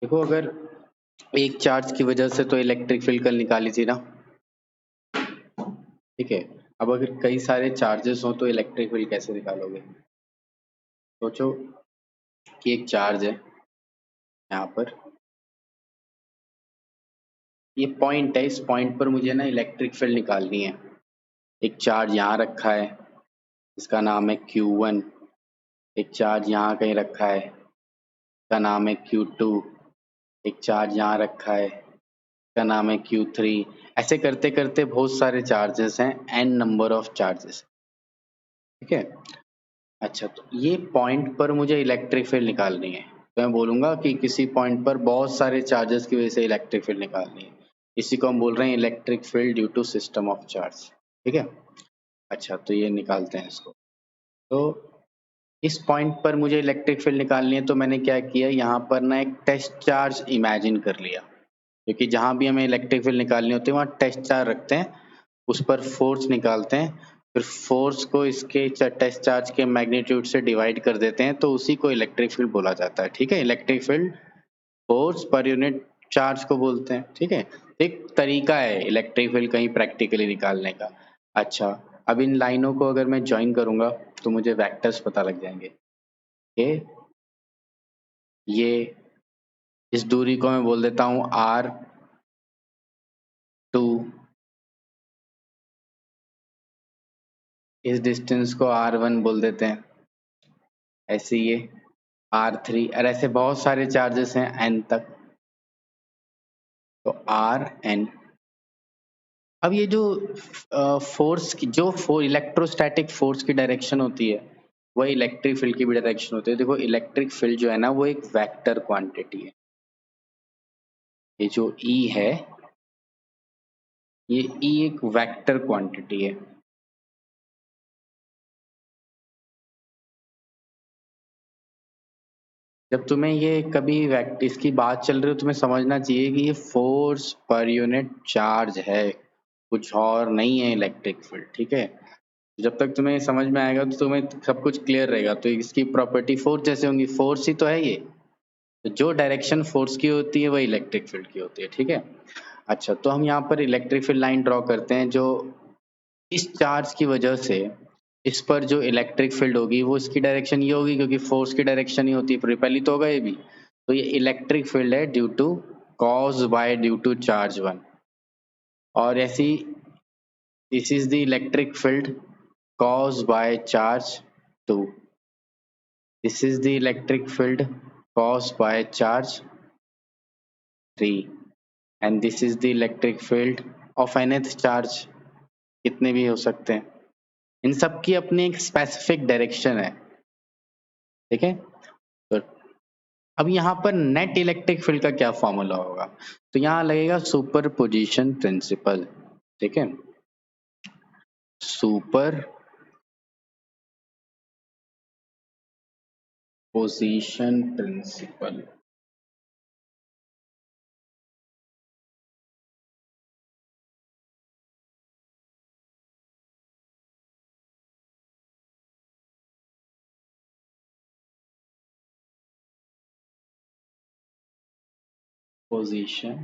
देखो, अगर एक चार्ज की वजह से तो इलेक्ट्रिक फील्ड कल निकाली थी ना, ठीक है। अब अगर कई सारे चार्जेस हो तो इलेक्ट्रिक फील्ड कैसे निकालोगे? सोचो कि एक चार्ज है यहाँ पर, ये पॉइंट है, इस पॉइंट पर मुझे ना इलेक्ट्रिक फील्ड निकालनी है। एक चार्ज यहाँ रखा है, इसका नाम है Q1। एक चार्ज यहाँ कहीं रखा है, इसका नाम है Q2। एक चार्ज यहाँ रखा है, इसका नाम है Q3। ऐसे करते करते बहुत सारे चार्जेस हैं, n नंबर ऑफ चार्जेस, ठीक है। अच्छा, तो ये पॉइंट पर मुझे इलेक्ट्रिक फील्ड निकालनी है, तो मैं बोलूंगा कि किसी पॉइंट पर बहुत सारे चार्जेस की वजह से इलेक्ट्रिक फील्ड निकालनी है। इसी को हम बोल रहे हैं electric field due to system of charge, ठीक है। अच्छा, तो ये निकालते हैं इसको। तो इस पॉइंट पर मुझे इलेक्ट्रिक फील्ड निकालनी है, तो मैंने क्या किया, यहाँ पर ना एक टेस्ट चार्ज इमेजिन कर लिया, क्योंकि जहाँ भी हमें इलेक्ट्रिक फील्ड निकालनी होती है वहाँ टेस्ट चार्ज रखते हैं, उस पर फोर्स निकालते हैं, फिर फोर्स को इसके टेस्ट चार्ज के मैग्नीट्यूड से डिवाइड कर देते हैं, तो उसी को इलेक्ट्रिक फील्ड बोला जाता है, ठीक है। Electric field force per unit charge को बोलते हैं, ठीक है। एक तरीका है इलेक्ट्रिक फील्ड कहीं प्रैक्टिकली निकालने का। अच्छा, अब इन लाइनों को अगर मैं ज्वाइन करूंगा तो मुझे वेक्टर्स पता लग जाएंगे। ये इस दूरी को मैं बोल देता हूँ R2, इस डिस्टेंस को R1 बोल देते हैं, ऐसे ये R3, और ऐसे बहुत सारे चार्जेस हैं n तक, तो Rn। अब ये जो फोर्स की जो इलेक्ट्रोस्टैटिक फोर्स की डायरेक्शन होती है वह इलेक्ट्रिक फील्ड की भी डायरेक्शन होती है। देखो, इलेक्ट्रिक फील्ड जो है ना वो एक वेक्टर क्वांटिटी है। ये जो E है, ये E एक वेक्टर क्वांटिटी है। जब तुम्हें ये कभी इसकी बात चल रही हो, तुम्हें समझना चाहिए कि ये फोर्स पर यूनिट चार्ज है, कुछ और नहीं है इलेक्ट्रिक फील्ड, ठीक है। जब तक तुम्हें समझ में आएगा तो तुम्हें सब कुछ क्लियर रहेगा। तो इसकी प्रॉपर्टी फोर्स जैसे होंगी, फोर्स ही तो है ये, तो जो डायरेक्शन फोर्स की होती है वही इलेक्ट्रिक फील्ड की होती है, ठीक है। अच्छा, तो हम यहाँ पर इलेक्ट्रिक फील्ड लाइन ड्रॉ करते हैं, जो इस चार्ज की वजह से इस पर जो इलेक्ट्रिक फील्ड होगी वो इसकी डायरेक्शन ये होगी, क्योंकि फोर्स की डायरेक्शन ही होती है, रिपेल ही तो होगा ये भी। तो ये इलेक्ट्रिक फील्ड है due to cause by due to charge 1। और ऐसी this is the electric field cause by charge 2। This is the electric field cause by charge 3, and this is the electric field of nth charge, कितने भी हो सकते हैं। इन सब की अपनी एक स्पेसिफिक डायरेक्शन है, ठीक है। तो अब यहाँ पर नेट इलेक्ट्रिक फील्ड का क्या फॉर्मूला होगा, तो यहाँ लगेगा सुपरपोजिशन प्रिंसिपल, ठीक है। Superposition principle, position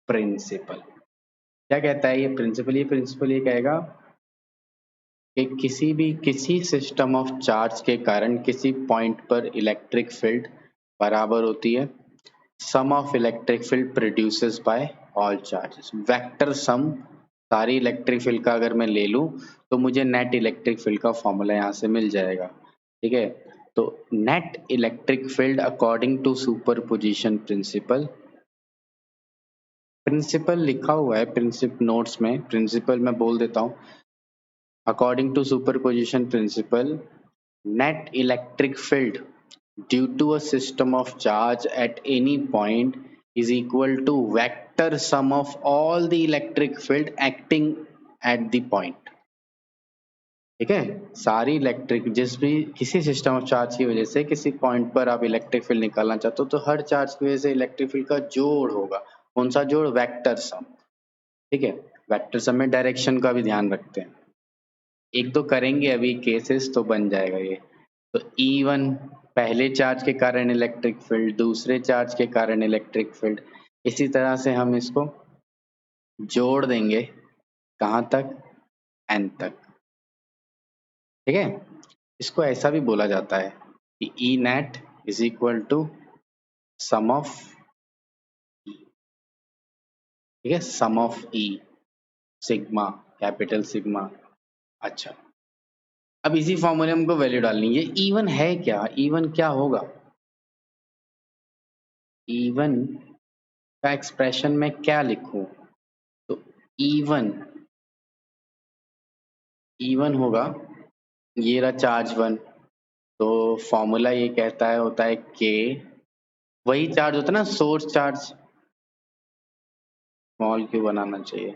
principle क्या कहता है ये प्रिंसिपल? ये कहेगा कि किसी सिस्टम ऑफ चार्ज के कारण किसी पॉइंट पर इलेक्ट्रिक फील्ड बराबर होती है sum of electric field produces by all charges. Vector sum सारी इलेक्ट्रिक फील्ड का अगर मैं ले लूं तो मुझे नेट इलेक्ट्रिक फील्ड का फॉर्मूला यहाँ से मिल जाएगा, ठीक है। तो net electric field according to superposition principle, principle लिखा हुआ है प्रिंसिपल नोट्स में, प्रिंसिपल मैं बोल देता हूँ। According to superposition principle, net electric field due to a system of charge at any point is equal to vector sum of all the electric field acting at the point, ठीक है। सारी electric जिस भी किसी system of charge की वजह से किसी पॉइंट पर आप इलेक्ट्रिक फील्ड निकालना चाहते हो तो हर चार्ज की वजह से इलेक्ट्रिक फील्ड का जोड़ होगा। कौन सा जोड़? वेक्टर सम, ठीक है। वेक्टर सम में डायरेक्शन का भी ध्यान रखते हैं, एक दो करेंगे अभी केसेस तो बन जाएगा ये। तो E1 पहले चार्ज के कारण इलेक्ट्रिक फील्ड, दूसरे चार्ज के कारण इलेक्ट्रिक फील्ड, इसी तरह से हम इसको जोड़ देंगे कहाँ तक, n तक। ठीक है, इसको ऐसा भी बोला जाता है कि E net is equal to sum of, ठीक है, sum of E, sigma, capital sigma. अच्छा, अब इसी फॉर्मूले में हमको वैल्यू डालनी है। E1 है क्या, E1 क्या होगा? E1 का एक्सप्रेशन में क्या लिखूं? तो E1 होगा, ये रहा चार्ज 1, तो फॉर्मूला ये कहता है, होता है K, वही चार्ज होता है ना सोर्स चार्ज, स्मॉल क्यू बनाना चाहिए।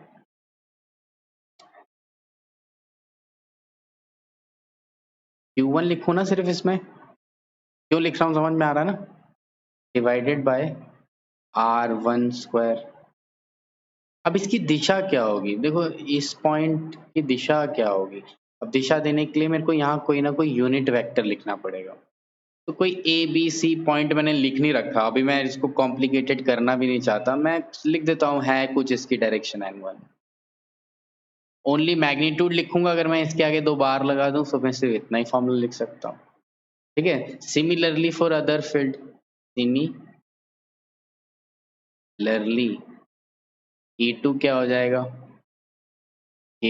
Q1 लिखूं ना सिर्फ इसमें, क्यों लिख रहा हूँ समझ में आ रहा है ना, डिवाइडेड बाय R1 स्क्वायर। अब इसकी दिशा क्या होगी, देखो इस पॉइंट की दिशा क्या होगी। अब दिशा देने के लिए मेरे को यहाँ कोई ना कोई यूनिट वेक्टर लिखना पड़ेगा। तो कोई ABC पॉइंट मैंने लिख नहीं रखा, अभी मैं इसको कॉम्प्लिकेटेड करना भी नहीं चाहता, मैं लिख देता हूँ है कुछ इसकी डायरेक्शन N1। ओनली मैग्नीट्यूड लिखूंगा, अगर मैं इसके आगे 2 बार लगा दूं तो मैं सिर्फ इतना ही फॉर्मूला लिख सकता हूँ। ठीक है, similarly for other field, similarly E2 क्या हो जाएगा, K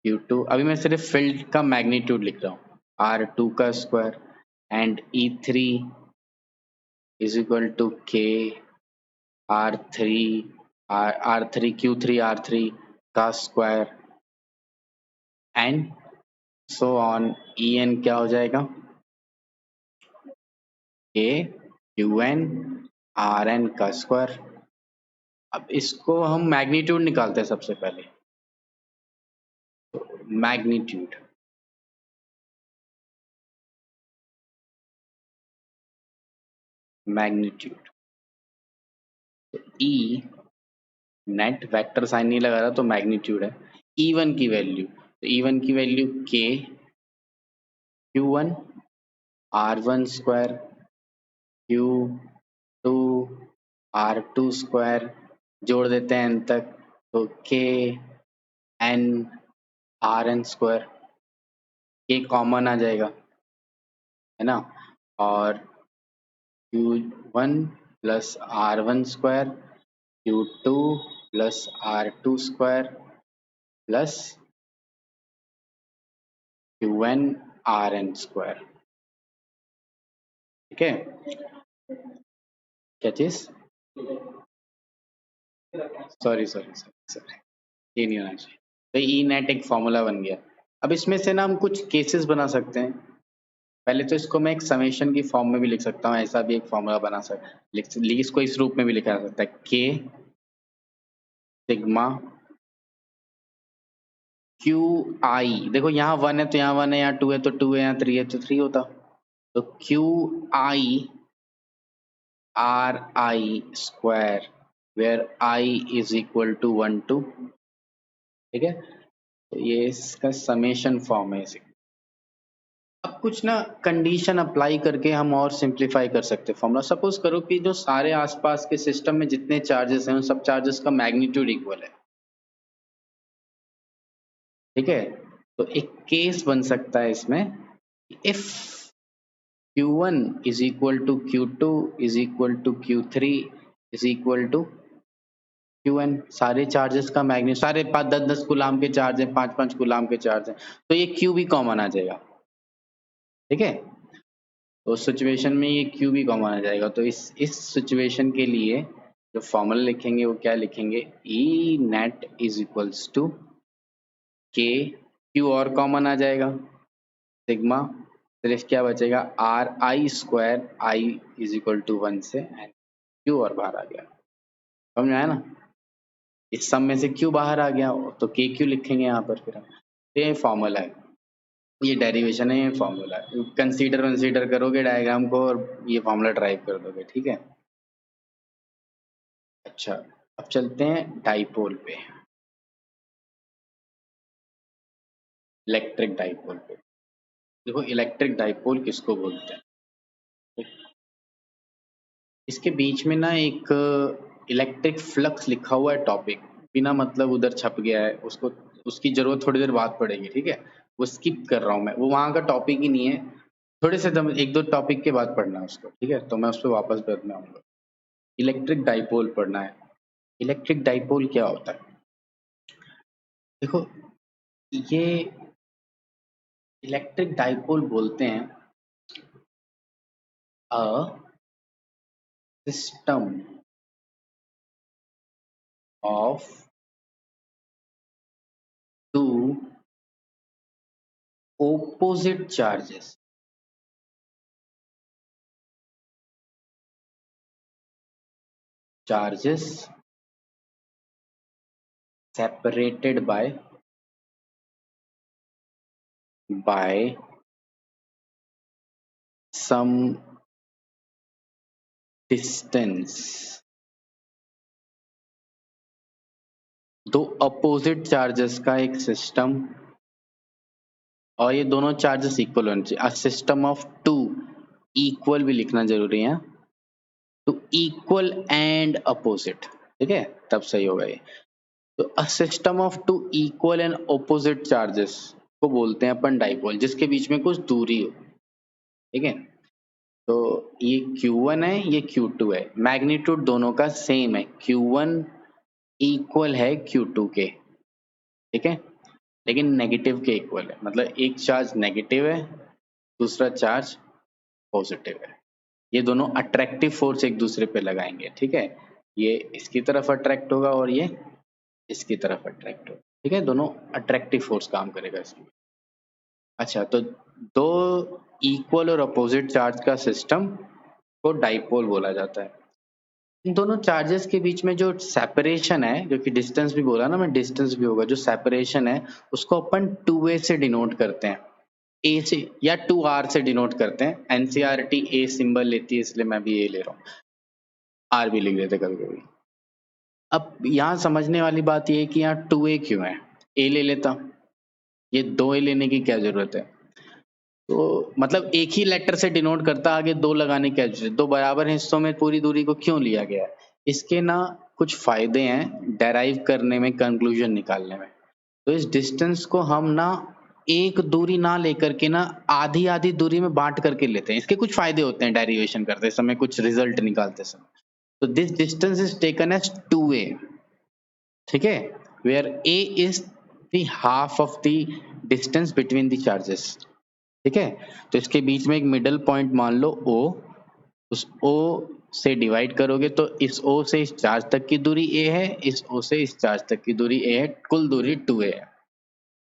Q2, अभी मैं सिर्फ फील्ड का मैग्नीट्यूड लिख रहा हूँ, R2 का square and E3 is equal to K R3 R3 Q3 R3 का square and so on. En क्या हो जाएगा, K Qn Rn का स्क्वायर। अब इसको हम मैग्नीट्यूड निकालते हैं सबसे पहले, तो magnitude, E net vector sign नहीं लगा रहा तो मैग्नीट्यूड है। E1 की वैल्यू, तो E1 की value K Q1 R1 square Q2 R2 square, जोड़ देते हैं n तक, तो K N Rn square, K common आ जाएगा, है ना, और Q1 plus R1 square Q2 plus R2 square plus Qn Rn square. ठीक है, क्या चीज, सॉरी सॉरी सॉरी सॉरी, ये नहीं होना चाहिए। तो ई नेट एक फॉर्मूला बन गया। अब इसमें से ना हम कुछ केसेस बना सकते हैं। पहले तो इसको मैं एक समेशन की फॉर्म में भी लिख सकता हूँ, ऐसा भी एक फॉर्मूला बना सकता, इसको इस रूप में भी लिखा जा सकता है, के सिग्मा क्यू आई, देखो यहाँ 1 है तो यहाँ 1 है, यहाँ 2 है तो 2 है, यहाँ 3 है तो 3 होता, तो Q I R I square where I is equal to 1 2। ठीक है, तो ये इसका समेशन फॉर्म है इसी। अब कुछ ना कंडीशन अप्लाई करके हम और सिंप्लीफाई कर सकते हैं फॉर्मूला। सपोज करो कि जो सारे आसपास के सिस्टम में जितने चार्जेस हैं उन सब चार्जेस का मैग्नीट्यूड इक्वल है। ठीक है, तो एक केस बन सकता है इसमें, if Q1 is equal to Q2 is equal to Q3 is equal to Qn, सारे चार्जेस का मैग्नीट्यूड, सारे 5-10 कूलाम के चार्ज हैं, 5-5 कूलाम के चार्ज हैं, तो ये Q भी कॉमन आ जाएगा। ठीक है, तो सिचुएशन में ये Q भी कॉमन आ जाएगा। तो इस सिचुएशन के लिए जो फॉर्मूला लिखेंगे वो क्या लिखेंगे, E net is equals to K, Q और कॉमन आ जाएगा, सिग्मा, सिर्फ क्या बचेगा, R I square, I is equal to 1 से, एंड Q और बाहर आ गया। समझ में आया ना, इस सम में से Q बाहर आ गया तो K Q लिखेंगे यहाँ पर फिर हम। ये फॉर्मूला है, ये डेरिवेशन है, ये फॉर्मूला है, कंसीडर करोगे डायग्राम को और ये फॉर्मूला ड्राइव कर दोगे। ठीक है, अच्छा, अब चलते हैं डाइपोल पे, इलेक्ट्रिक डाइपोल पे। देखो इलेक्ट्रिक डाइपोल किसको बोलते हैं, इसके बीच में ना एक इलेक्ट्रिक फ्लक्स लिखा हुआ है टॉपिक, बिना मतलब उधर छप गया है, उसको उसकी जरूरत थोड़ी देर बाद पड़ेगी, ठीक है, वो स्किप कर रहा हूँ मैं, वो वहां का टॉपिक ही नहीं है, थोड़े से दम एक दो टॉपिक के बाद पढ़ना है उसको, ठीक है, तो मैं उस पर वापस बाद में आऊंगा। इलेक्ट्रिक डाइपोल पढ़ना है। इलेक्ट्रिक डाइपोल क्या होता है, देखो ये इलेक्ट्रिक डाइपोल बोलते हैं a system of two opposite charges separated by some distance। दो अपोजिट चार्जेस का एक सिस्टम, और ये दोनों चार्जेस इक्वल होने चाहिए। A system of two, equal भी लिखना जरूरी है, टू इक्वल एंड अपोजिट, ठीक है, तब सही होगा ये। तो a system of two equal and opposite charges को बोलते हैं अपन डाइपोल, जिसके बीच में कुछ दूरी हो, ठीक है। तो ये Q1 है, ये Q2 है, मैग्नीट्यूड दोनों का सेम है, Q1 इक्वल है Q2 के, ठीक है, लेकिन नेगेटिव के इक्वल है, मतलब एक चार्ज नेगेटिव है, दूसरा चार्ज पॉजिटिव है। ये दोनों अट्रैक्टिव फोर्स एक दूसरे पे लगाएंगे, ठीक है, ये इसकी तरफ अट्रैक्ट होगा और ये इसकी तरफ अट्रैक्ट होगा, ठीक है, दोनों अट्रैक्टिव फोर्स काम करेगा इसमें। अच्छा, तो दो इक्वल और अपोजिट चार्ज का सिस्टम को डाइपोल बोला जाता है। इन दोनों चार्जेस के बीच में जो सेपरेशन है, जो कि डिस्टेंस भी बोला ना मैं, डिस्टेंस भी होगा, जो सेपरेशन है उसको अपन 2a से डिनोट करते हैं, ए से या 2r से डिनोट करते हैं। एनसीईआरटी ए सिंबल लेती है, इसलिए मैं भी ए ले रहा हूँ, आर भी लिख देते कभी कभी। अब यहाँ समझने वाली बात ये है कि यहाँ 2a क्यों है, ए ले लेता, ये 2a लेने की क्या जरूरत है, तो मतलब एक ही लेटर से डिनोट करता, आगे दो लगाने की क्या जरूरत है, दो बराबर हिस्सों में पूरी दूरी को क्यों लिया गया है। इसके ना कुछ फायदे हैं डेराइव करने में, कंक्लूजन निकालने में। तो इस डिस्टेंस को हम ना एक दूरी ना लेकर के ना आधी आधी दूरी में बांट करके लेते हैं, इसके कुछ फायदे होते हैं डेरिवेशन करते समय, कुछ रिजल्ट निकालते समय। तो this distance is taken as 2a, ठीक है, where a is the half of the distance between the charges, ठीक है। तो इसके बीच में एक मिडल पॉइंट मान लो O, उस O से डिवाइड करोगे तो इस O से इस चार्ज तक की दूरी A है, इस O से इस चार्ज तक की दूरी A है, कुल दूरी 2a है।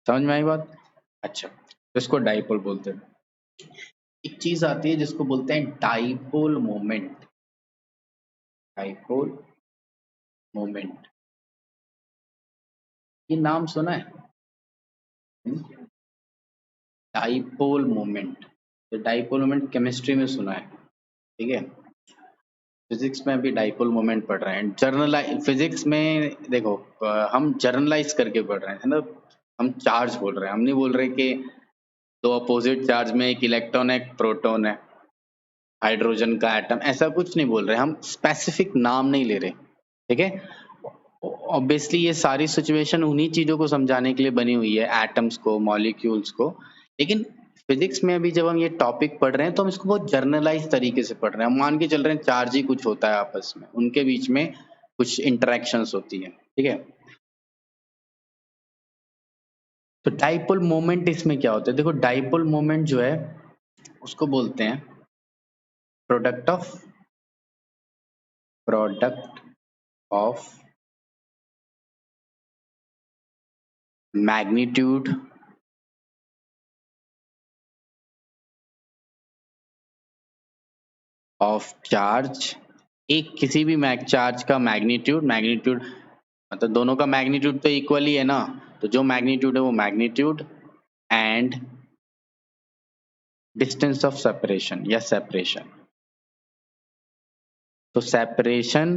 समझ में आई बात? अच्छा, तो इसको डाइपोल बोलते हैं। एक चीज आती है जिसको बोलते हैं डाइपोल मोमेंट। डाइपोल मोमेंट, ये नाम सुना है? डाइपोल मोमेंट, तो डाइपोल मोमेंट केमिस्ट्री में सुना है, ठीक है। फिजिक्स में अभी डाइपोल मोमेंट पढ़ रहे हैं, जर्नलाइज फिजिक्स में देखो, हम जर्नलाइज करके पढ़ रहे हैं, है ना, हम चार्ज बोल रहे हैं, हम नहीं बोल रहे कि दो अपोजिट चार्ज में एक इलेक्ट्रॉन है एक प्रोटॉन है, हाइड्रोजन का एटम, ऐसा कुछ नहीं बोल रहे, हम स्पेसिफिक नाम नहीं ले रहे, ठीक है। ऑब्वियसली ये सारी सिचुएशन उन्हीं चीजों को समझाने के लिए बनी हुई है, एटम्स को, मॉलिक्यूल्स को, लेकिन फिजिक्स में अभी जब हम ये टॉपिक पढ़ रहे हैं तो हम इसको बहुत जर्नलाइज तरीके से पढ़ रहे हैं, हम मान के चल रहे हैं चार्ज ही कुछ होता है आपस में, उनके बीच में कुछ इंटरेक्शंस होती है, ठीक है। तो डाइपोल मोमेंट इसमें क्या होता है, देखो डाइपोल मोमेंट जो है उसको बोलते हैं product of product of magnitude of charge, एक किसी भी मैग चार्ज का मैग्नीट्यूड, मैग्नीट्यूड मतलब दोनों का मैग्नीट्यूड तो इक्वल ही है ना, तो जो मैग्नीट्यूड है वो magnitude and distance of separation या सेपरेशन। तो सेपरेशन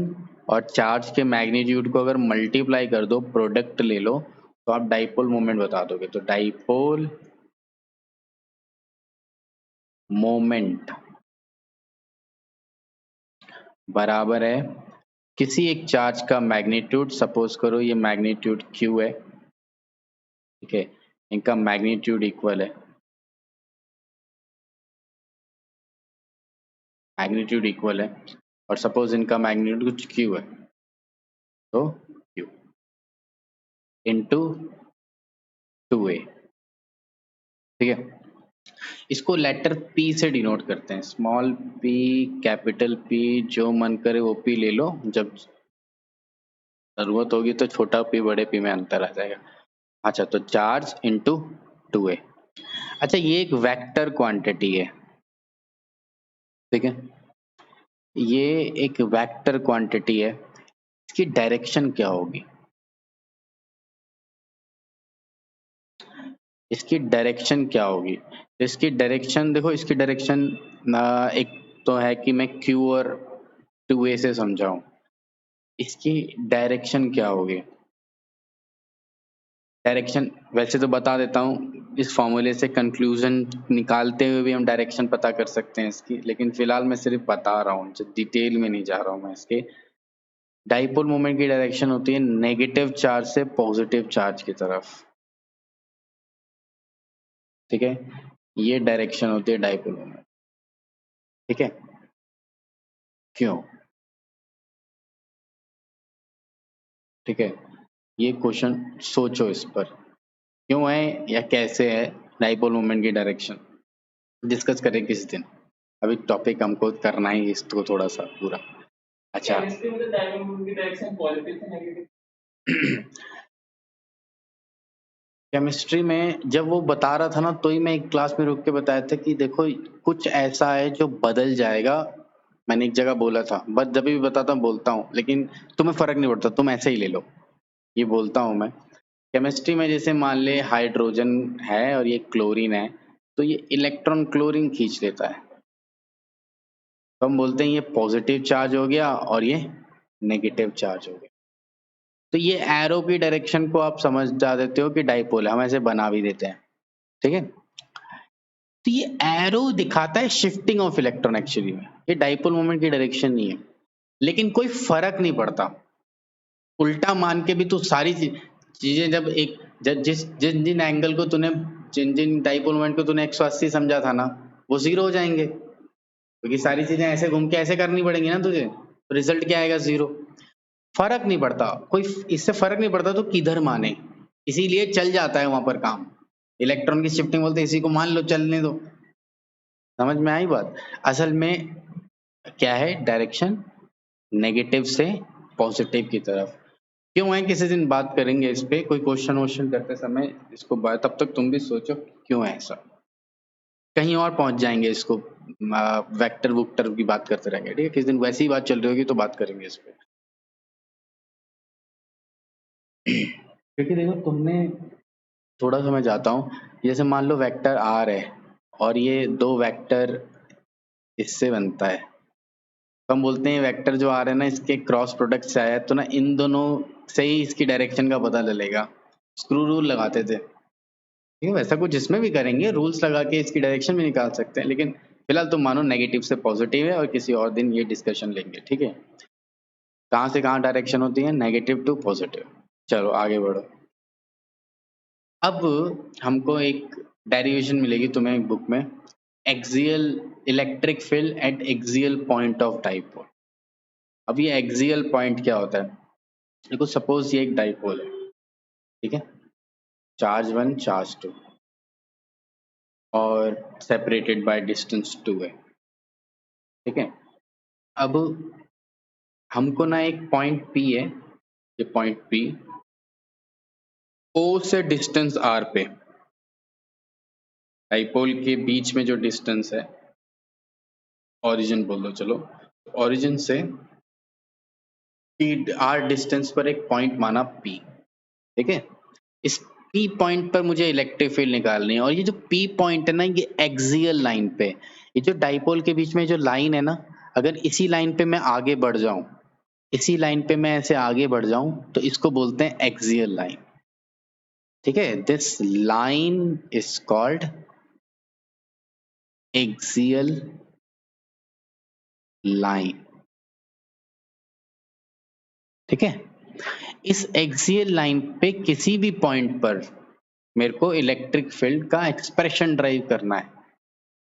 और चार्ज के मैग्नीट्यूड को अगर मल्टीप्लाई कर दो, प्रोडक्ट ले लो, तो आप डाइपोल मोमेंट बता दोगे। तो डाइपोल मोमेंट बराबर है किसी एक चार्ज का मैग्नीट्यूड, सपोज करो ये मैग्नीट्यूड q है, ठीक है, इनका मैग्नीट्यूड इक्वल है, मैग्नीट्यूड इक्वल है, और सपोज इनका मैग्नीट्यूड कुछ q है, तो q इंटू 2a, ठीक है। इसको लेटर P से डिनोट करते हैं, स्मॉल p कैपिटल P, जो मन करे वो P ले लो, जब जरूरत होगी तो छोटा p बड़े p में अंतर आ जाएगा। अच्छा, तो चार्ज इंटू 2a। अच्छा, ये एक वेक्टर क्वांटिटी है, ठीक है, ये एक वेक्टर क्वांटिटी है, इसकी डायरेक्शन क्या होगी, इसकी डायरेक्शन क्या होगी? इसकी डायरेक्शन देखो, इसकी डायरेक्शन एक तो है कि मैं q और 2a से समझाऊं, इसकी डायरेक्शन क्या होगी? डायरेक्शन वैसे तो बता देता हूँ, इस फॉर्मूले से कंक्लूजन निकालते हुए भी हम डायरेक्शन पता कर सकते हैं इसकी, लेकिन फिलहाल मैं सिर्फ बता रहा हूँ, डिटेल में नहीं जा रहा हूँ मैं इसके। डाइपोल मोमेंट की डायरेक्शन होती है नेगेटिव चार्ज से पॉजिटिव चार्ज की तरफ, ठीक है, ये डायरेक्शन होती है डाइपोल मोमेंट, ठीक है। क्यों? ठीक है, ये क्वेश्चन सोचो इस पर, क्यों है या कैसे है डाइपोल मोमेंट की डायरेक्शन, डिस्कस करें किसी दिन, अभी टॉपिक हमको करना ही इसको थोड़ा सा पूरा। अच्छा, केमिस्ट्री में जब वो बता रहा था ना, तो ही मैं एक क्लास में रुक के बताया था कि देखो कुछ ऐसा है जो बदल जाएगा, मैंने एक जगह बोला था, बस जब भी बताता हूँ बोलता हूँ, लेकिन तुम्हें फर्क नहीं पड़ता, तुम ऐसे ही ले लो, ये बोलता हूँ मैं। केमिस्ट्री में जैसे मान ले हाइड्रोजन है और ये क्लोरीन है, तो ये इलेक्ट्रॉन क्लोरीन खींच लेता है, तो हम बोलते हैं ये पॉजिटिव चार्ज हो गया और ये नेगेटिव चार्ज हो गया। तो ये एरो की डायरेक्शन को आप समझ जा देते हो कि डाइपोल है, हम ऐसे बना भी देते हैं, ठीक है। तो ये एरो दिखाता है शिफ्टिंग ऑफ इलेक्ट्रॉन, एक्चुअली में ये डाइपोल मोमेंट की डायरेक्शन नहीं है, लेकिन कोई फर्क नहीं पड़ता, उल्टा मान के भी तू सारी चीजें जब एक जिस जिन जिन एंगल को तूने, जिन जिन डाइपोल मोमेंट को तूने 180 समझा था ना, वो जीरो हो जाएंगे, क्योंकि सारी चीजें ऐसे घूम के ऐसे करनी पड़ेंगी ना तुझे, तो रिजल्ट क्या आएगा? जीरो। फर्क नहीं पड़ता, कोई इससे फर्क नहीं पड़ता तो किधर माने, इसीलिए चल जाता है वहां पर काम, इलेक्ट्रॉन की शिफ्टिंग बोलते इसी को मान लो, चलने दो। समझ में आई बात? असल में क्या है डायरेक्शन? नेगेटिव से पॉजिटिव की तरफ। क्यों है, किसी दिन बात करेंगे इस पे, कोई क्वेश्चन वोश्चन करते समय इसको बात, तब तक तुम भी सोचो क्यों है ऐसा, कहीं और पहुंच जाएंगे इसको, वेक्टर वुक्टर की बात करते रहेंगे, ठीक है, किसी दिन वैसी ही बात चल रही होगी तो बात करेंगे इस पे। क्योंकि देखो तुमने, थोड़ा सा मैं जाता हूँ, जैसे मान लो वेक्टर आर है और ये दो वेक्टर इससे बनता है, तो हम बोलते हैं वेक्टर जो आ रहे हैं ना, इसके क्रॉस प्रोडक्ट से आया है, तो ना इन दोनों से ही इसकी डायरेक्शन का पता चलेगा, स्क्रू रूल लगाते थे, ठीक है, वैसा कुछ इसमें भी करेंगे, रूल्स लगा के इसकी डायरेक्शन भी निकाल सकते हैं, लेकिन फिलहाल तुम मानो नेगेटिव से पॉजिटिव है, और किसी और दिन ये डिस्कशन लेंगे, ठीक है, कहाँ से कहाँ डायरेक्शन होती है, नेगेटिव टू पॉजिटिव। चलो आगे बढ़ो। अब हमको एक डेरिवेशन मिलेगी तुम्हें बुक में, axial electric field eight axial point of dipole. अब ये एक्सियल पॉइंट क्या होता है? देखो सपोज ये एक डाइपोल है, ठीक है, चार्ज 1 चार्ज 2 और सेपरेटेड बाय डिस्टेंस 2 है, ठीक है। अब हमको ना एक पॉइंट P है, ये पॉइंट P O से डिस्टेंस R पे, डाइपोल के बीच में जो डिस्टेंस है, ओरिजिन बोल दो चलो, ओरिजिन से R डिस्टेंस पर एक पॉइंट माना P, ठीक है। इस P पॉइंट पर मुझे इलेक्ट्रिक फील्ड निकालनी है, और ये जो P पॉइंट है ना, ये एक्सियल लाइन पे, ये जो डाइपोल के बीच में जो लाइन है ना, अगर इसी लाइन पे मैं आगे बढ़ जाऊं, इसी लाइन पे मैं ऐसे आगे बढ़ जाऊं, तो इसको बोलते हैं एक्सियल लाइन, ठीक है। This line is called axial line, ठीक है। इस एक्सियल लाइन पे किसी भी पॉइंट पर मेरे को इलेक्ट्रिक फील्ड का एक्सप्रेशन ड्राइव करना है,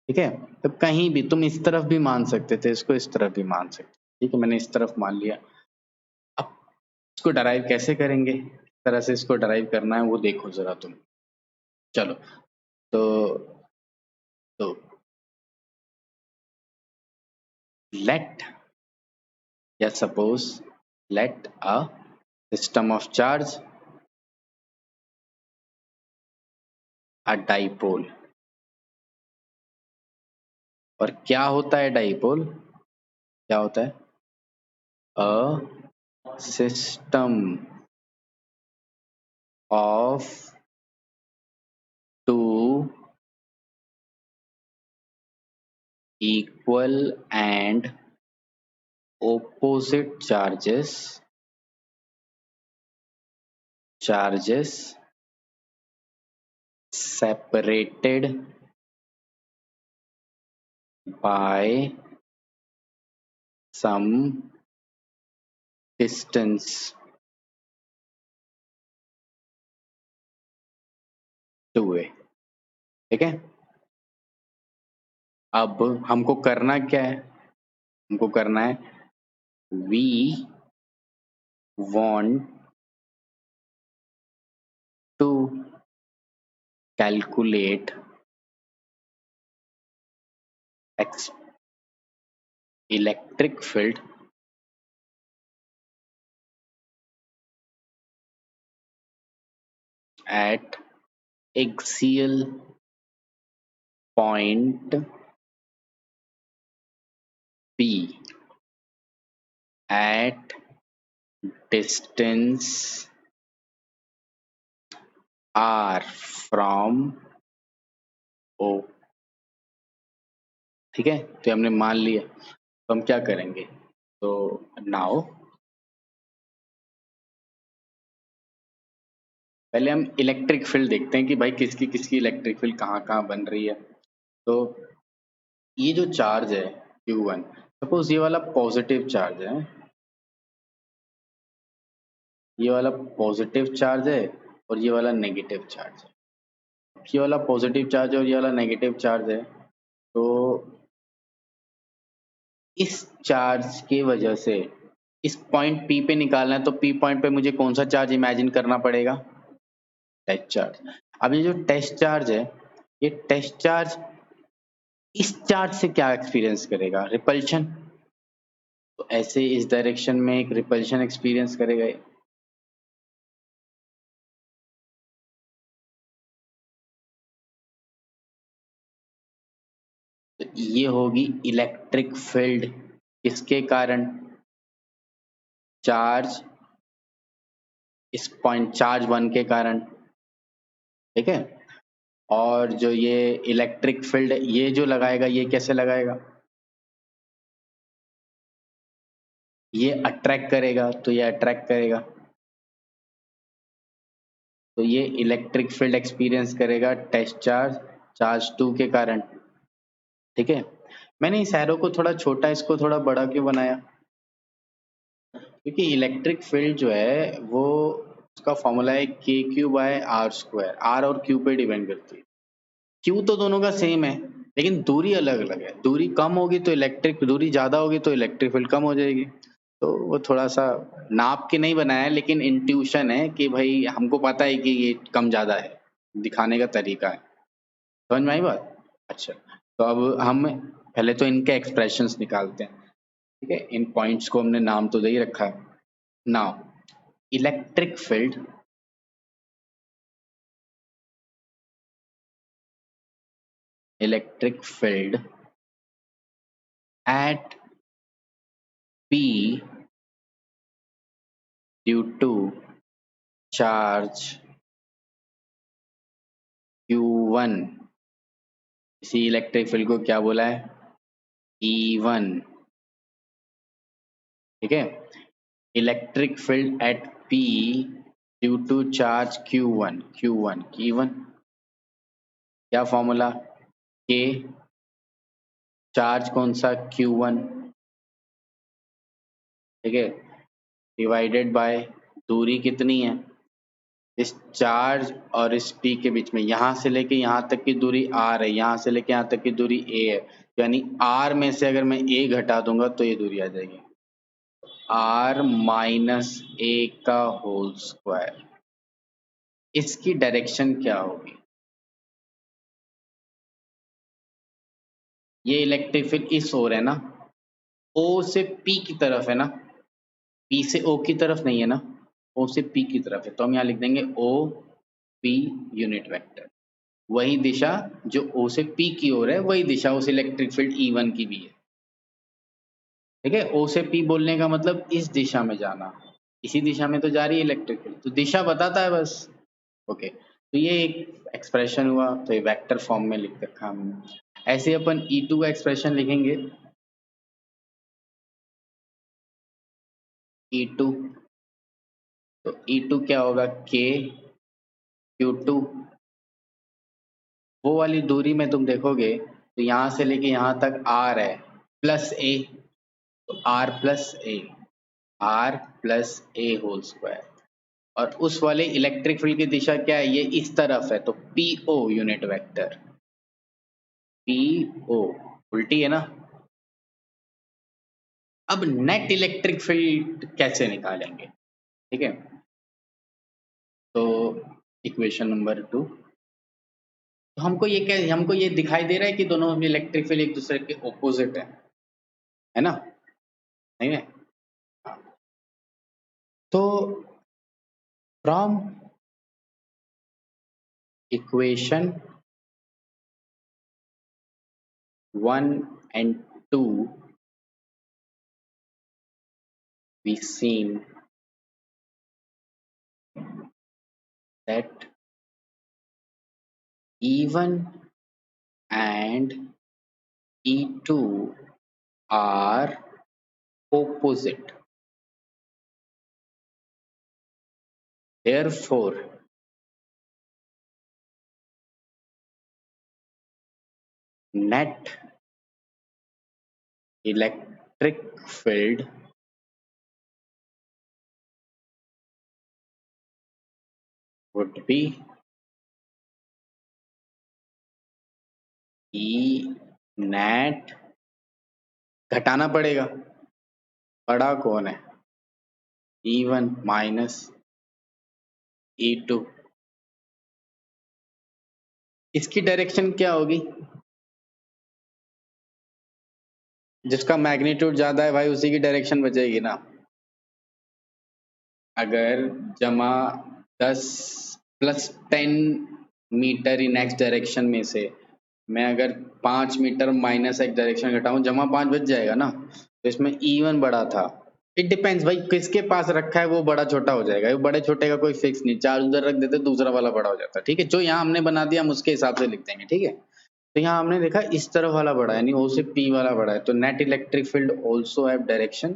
ठीक है। तो कहीं भी तुम इस तरफ भी मान सकते थे, इसको इस तरफ भी मान सकते, ठीक है। मैंने इस तरफ मान लिया। अब इसको डराइव कैसे करेंगे, किस तरह से इसको डराइव करना है वो देखो जरा तुम। चलो तो तो लेट या suppose let a system of charge a dipole. और क्या होता है डाइपोल, क्या होता है? A system of two equal and opposite charges separated by some distance away, ठीक है। अब हमको करना क्या है, हमको करना है we want to calculate electric field at axial point P at distance r from O, ठीक है। तो हमने मान लिया, तो हम क्या करेंगे, तो नाउ पहले हम इलेक्ट्रिक फील्ड देखते हैं कि भाई किसकी किसकी इलेक्ट्रिक फील्ड कहाँ कहाँ बन रही है। तो ये जो चार्ज है Q1, सपोज ये वाला पॉजिटिव चार्ज है, ये वाला पॉजिटिव चार्ज है और ये वाला नेगेटिव चार्ज है। ये वाला पॉजिटिव चार्ज है और ये वाला नेगेटिव चार्ज है। तो इस चार्ज की वजह से इस पॉइंट P पे निकालना है, तो P पॉइंट पे मुझे कौन सा चार्ज इमेजिन करना पड़ेगा, टेस्ट चार्ज। अब ये जो टेस्ट चार्ज है, ये टेस्ट चार्ज इस चार्ज से क्या एक्सपीरियंस करेगा, रिपल्शन। तो ऐसे इस डायरेक्शन में एक रिपल्शन एक्सपीरियंस करेगा ये। तो ये होगी इलेक्ट्रिक फील्ड किसके कारण, चार्ज इस पॉइंट चार्ज 1 के कारण, ठीक है। और जो ये इलेक्ट्रिक फील्ड ये जो लगाएगा, ये कैसे लगाएगा, ये अट्रैक्ट करेगा, तो ये अट्रैक्ट करेगा, तो ये इलेक्ट्रिक फील्ड एक्सपीरियंस करेगा टेस्ट चार्ज चार्ज 2 के कारण, ठीक है। मैंने इस एरो को थोड़ा छोटा, इसको थोड़ा बड़ा क्यों बनाया, क्योंकि इलेक्ट्रिक फील्ड जो है वो उसका फॉर्मूला है K Q by R square, R और क्यू पे डिपेंड करती है। क्यू तो दोनों का सेम है, लेकिन दूरी अलग अलग है। दूरी कम होगी तो इलेक्ट्रिक, दूरी ज्यादा होगी तो इलेक्ट्रिक फील्ड कम हो जाएगी। तो वो थोड़ा सा नाप के नहीं बनाया है, लेकिन इंट्यूशन है कि भाई हमको पता है कि ये कम ज्यादा है, दिखाने का तरीका है। समझ में आई बात? अच्छा, तो अब हम पहले तो इनके एक्सप्रेशंस निकालते हैं, ठीक है। इन पॉइंट्स को हमने नाम तो दे ही रखा है। Now electric field electric field at P due to charge Q1, इसी इलेक्ट्रिक फील्ड को क्या बोला है, E1, ठीक है। Electric field at P due to charge Q1, Q1 क्या फॉर्मूला, K चार्ज कौन सा Q1, ठीक है, डिवाइडेड बाय दूरी कितनी है इस चार्ज और इस P के बीच में, यहाँ से लेके यहाँ तक की दूरी R है, यहाँ से लेके यहाँ तक की दूरी A है, यानी R में से अगर मैं A घटा दूंगा तो ये दूरी आ जाएगी R माइनस A का होल स्क्वायर। इसकी डायरेक्शन क्या होगी? ये इलेक्ट्रिक फील्ड इस ओर है ना, O से P की तरफ है ना, P से O की तरफ नहीं है ना, O से P की तरफ है, तो हम यहाँ लिख देंगे O P यूनिट वेक्टर। वही दिशा जो O से P की ओर है, वही दिशा उस इलेक्ट्रिक फील्ड E1 की भी है, ठीक है। O से P बोलने का मतलब इस दिशा में जाना, इसी दिशा में तो जा रही है इलेक्ट्रिक फील्ड, तो दिशा बताता है बस। ओके, तो ये एक एक्सप्रेशन हुआ, तो ये वेक्टर फॉर्म में लिख रखा हमने। ऐसे अपन E2 का एक्सप्रेशन लिखेंगे, E2, तो E2 क्या होगा, K Q2, वो वाली दूरी में तुम देखोगे तो यहाँ से लेके यहाँ तक R है प्लस A, तो R plus A, R plus A whole square, और उस वाले इलेक्ट्रिक फील्ड की दिशा क्या है, ये इस तरफ है, तो PO यूनिट वेक्टर, PO उल्टी है ना। अब नेट इलेक्ट्रिक फील्ड कैसे निकालेंगे, ठीक है, तो इक्वेशन नंबर 2, तो हमको ये दिखाई दे रहा है कि दोनों इलेक्ट्रिक फील्ड एक दूसरे के ऑपोजिट है ना, नहीं है। तो from equation 1 and 2 we seen that E1 and E2 are opposite, therefore net electric field would be E net, घटाना पड़ेगा, बड़ा कौन है, E1 माइनस E2, इसकी डायरेक्शन क्या होगी, जिसका मैग्नीट्यूड ज्यादा है भाई उसी की डायरेक्शन बचेगी ना। अगर जमा 10 प्लस 10 मीटर इन एक्स डायरेक्शन में से मैं अगर 5 मीटर माइनस एक्स डायरेक्शन घटाऊं, जमा 5 बच जाएगा ना, तो इसमें E1 बड़ा था। इट डिपेंड्स भाई किसके पास रखा है वो बड़ा छोटा हो जाएगा, वो बड़े छोटे का कोई फिक्स नहीं, चार्ज उधर रख देते दूसरा वाला बड़ा हो जाता, ठीक है, जो यहाँ हमने बना दिया हम उसके हिसाब से लिख देंगे, ठीक है। तो यहाँ हमने देखा इस तरफ वाला बड़ा है, यानी O से P वाला बड़ा है, तो net electric field also have direction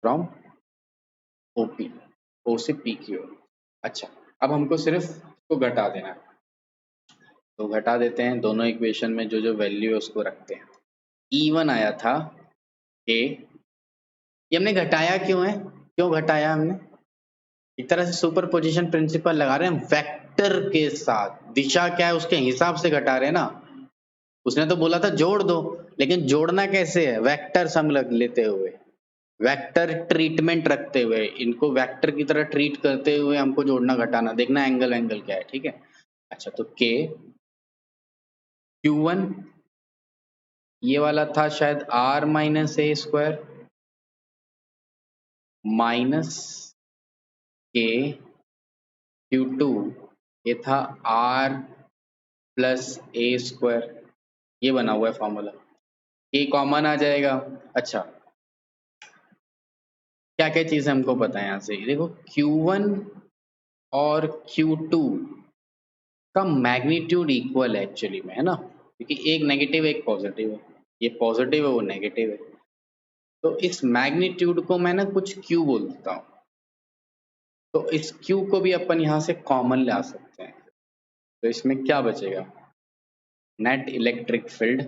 from OP, O से P की ओर। अच्छा, अब हमको सिर्फ इसको घटा देना है, तो घटा देते हैं, दोनों इक्वेशन में जो जो वैल्यू है उसको रखते हैं। E1 आया था K, ये हमने घटाया क्यों है, क्यों घटाया हमने, एक तरह से सुपर पोजिशन प्रिंसिपल लगा रहे हैं, वेक्टर के साथ दिशा क्या है उसके हिसाब से घटा रहे हैं ना। उसने तो बोला था जोड़ दो, लेकिन जोड़ना कैसे है, वेक्टर सम लेते हुए, वेक्टर ट्रीटमेंट रखते हुए, इनको वेक्टर की तरह ट्रीट करते हुए हमको जोड़ना घटाना, देखना एंगल क्या है, ठीक है। अच्छा, तो K Q1 ये वाला था शायद R minus A square minus K Q2 ये था R प्लस A स्क्वायर, ये बना हुआ है फॉर्मूला, K कॉमन आ जाएगा। अच्छा, क्या क्या चीजें हमको पता है यहाँ से, देखो Q1 और Q2 का मैग्नीट्यूड इक्वल है एक्चुअली में, है ना, क्योंकि एक नेगेटिव एक पॉजिटिव है, ये पॉजिटिव है वो नेगेटिव है, तो इस मैग्नीट्यूड को मैं ना कुछ Q बोल देता हूँ, तो इस Q को भी अपन यहाँ से कॉमन ला सकते हैं, तो इसमें क्या बचेगा, नेट इलेक्ट्रिक फील्ड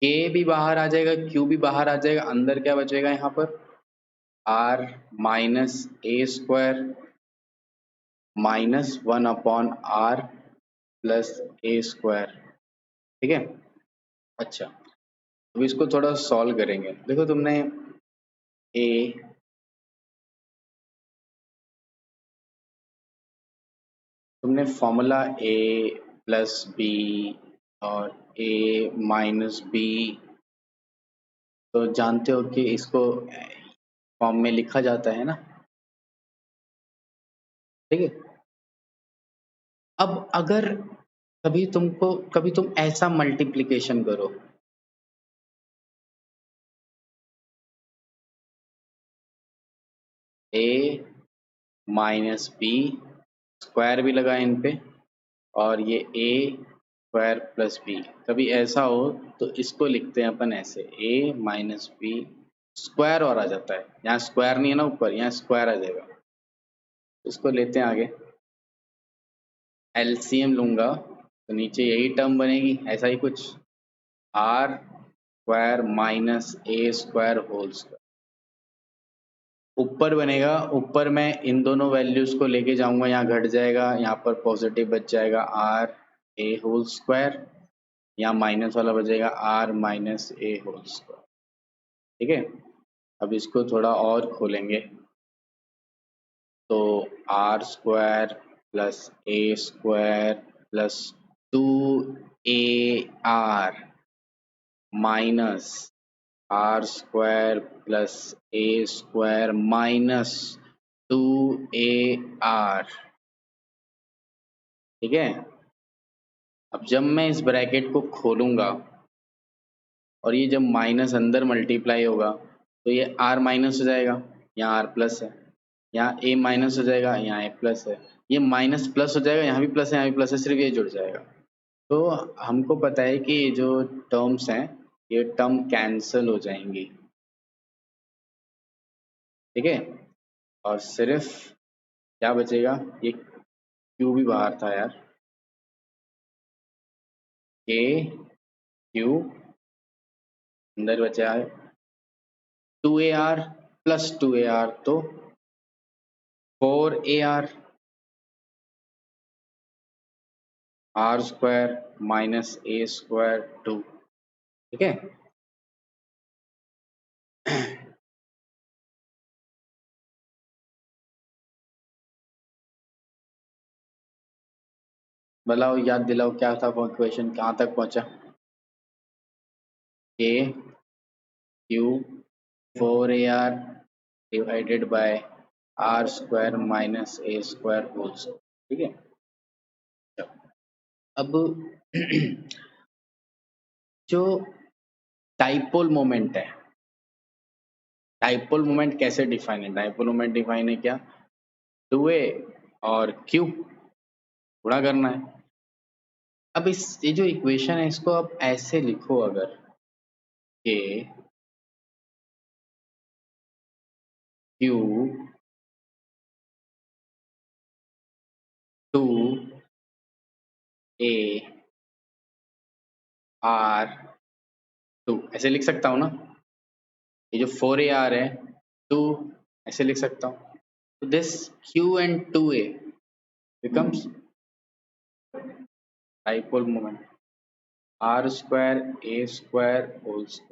के भी बाहर आ जाएगा, क्यू भी बाहर आ जाएगा, अंदर क्या बचेगा यहाँ पर R minus A square minus 1/r plus A square. ठीक है, अच्छा अब इसको थोड़ा सॉल्व करेंगे। देखो ए तुमने फॉर्मूला ए प्लस बी और ए माइनस बी तो जानते हो कि इसको फॉर्म में लिखा जाता है ना। ठीक है, अब अगर कभी तुम ऐसा मल्टीप्लिकेशन करो, ए माइनस बी स्क्वायर भी लगा इन पे और ये ए स्क्वायर प्लस बी, कभी ऐसा हो तो इसको लिखते हैं अपन ऐसे ए माइनस बी स्क्वायर और आ जाता है, यहाँ स्क्वायर नहीं है ना ऊपर, यहाँ स्क्वायर आ जाएगा। इसको लेते हैं आगे, एलसीएम लूंगा तो नीचे यही टर्म बनेगी, ऐसा ही कुछ R square minus A square whole square. ऊपर बनेगा, ऊपर मैं इन दोनों वैल्यूज को लेके जाऊंगा, यहाँ घट जाएगा, यहाँ पर पॉजिटिव बच जाएगा आर ए होल स्क्वायर, यहाँ माइनस वाला बचेगा R minus A whole square. ठीक है, अब इसको थोड़ा और खोलेंगे तो R square plus A square plus 2ar minus R square plus A square minus 2ar। ठीक है, अब जब मैं इस ब्रैकेट को खोलूंगा और ये जब माइनस अंदर मल्टीप्लाई होगा तो ये आर माइनस हो जाएगा, यहाँ आर प्लस है, यहाँ ए माइनस हो जाएगा, यहाँ ए प्लस है, ये माइनस प्लस हो जाएगा, यहाँ भी प्लस है, यहाँ भी प्लस है, सिर्फ ये जुड़ जाएगा। तो हमको पता है कि ये जो टर्म्स हैं ये टर्म कैंसल हो जाएंगी। ठीक है, और सिर्फ क्या बचेगा, ये क्यू भी बाहर था यार, के क्यू अंदर बचा है 2ar प्लस 2ar तो 4ar R square minus A square 2। ठीक है, बताओ, याद दिलाओ क्या था क्वेश्चन, कहाँ तक पहुंचा। K Q 4ar divided by R square minus A square whole square. ठीक है, अब जो डाइपोल मोमेंट है, डाइपोल मोमेंट कैसे डिफाइन है, डाइपोल मोमेंट डिफाइन है क्या, 2a और q गुणा करना है। अब ये जो इक्वेशन है इसको आप ऐसे लिखो, अगर के क्यू 2a आर 2 ऐसे लिख सकता हूँ ना, ये जो 4ar है 2 ऐसे लिख सकता हूँ, तो this q and 2a becomes dipole moment R square A square whole square.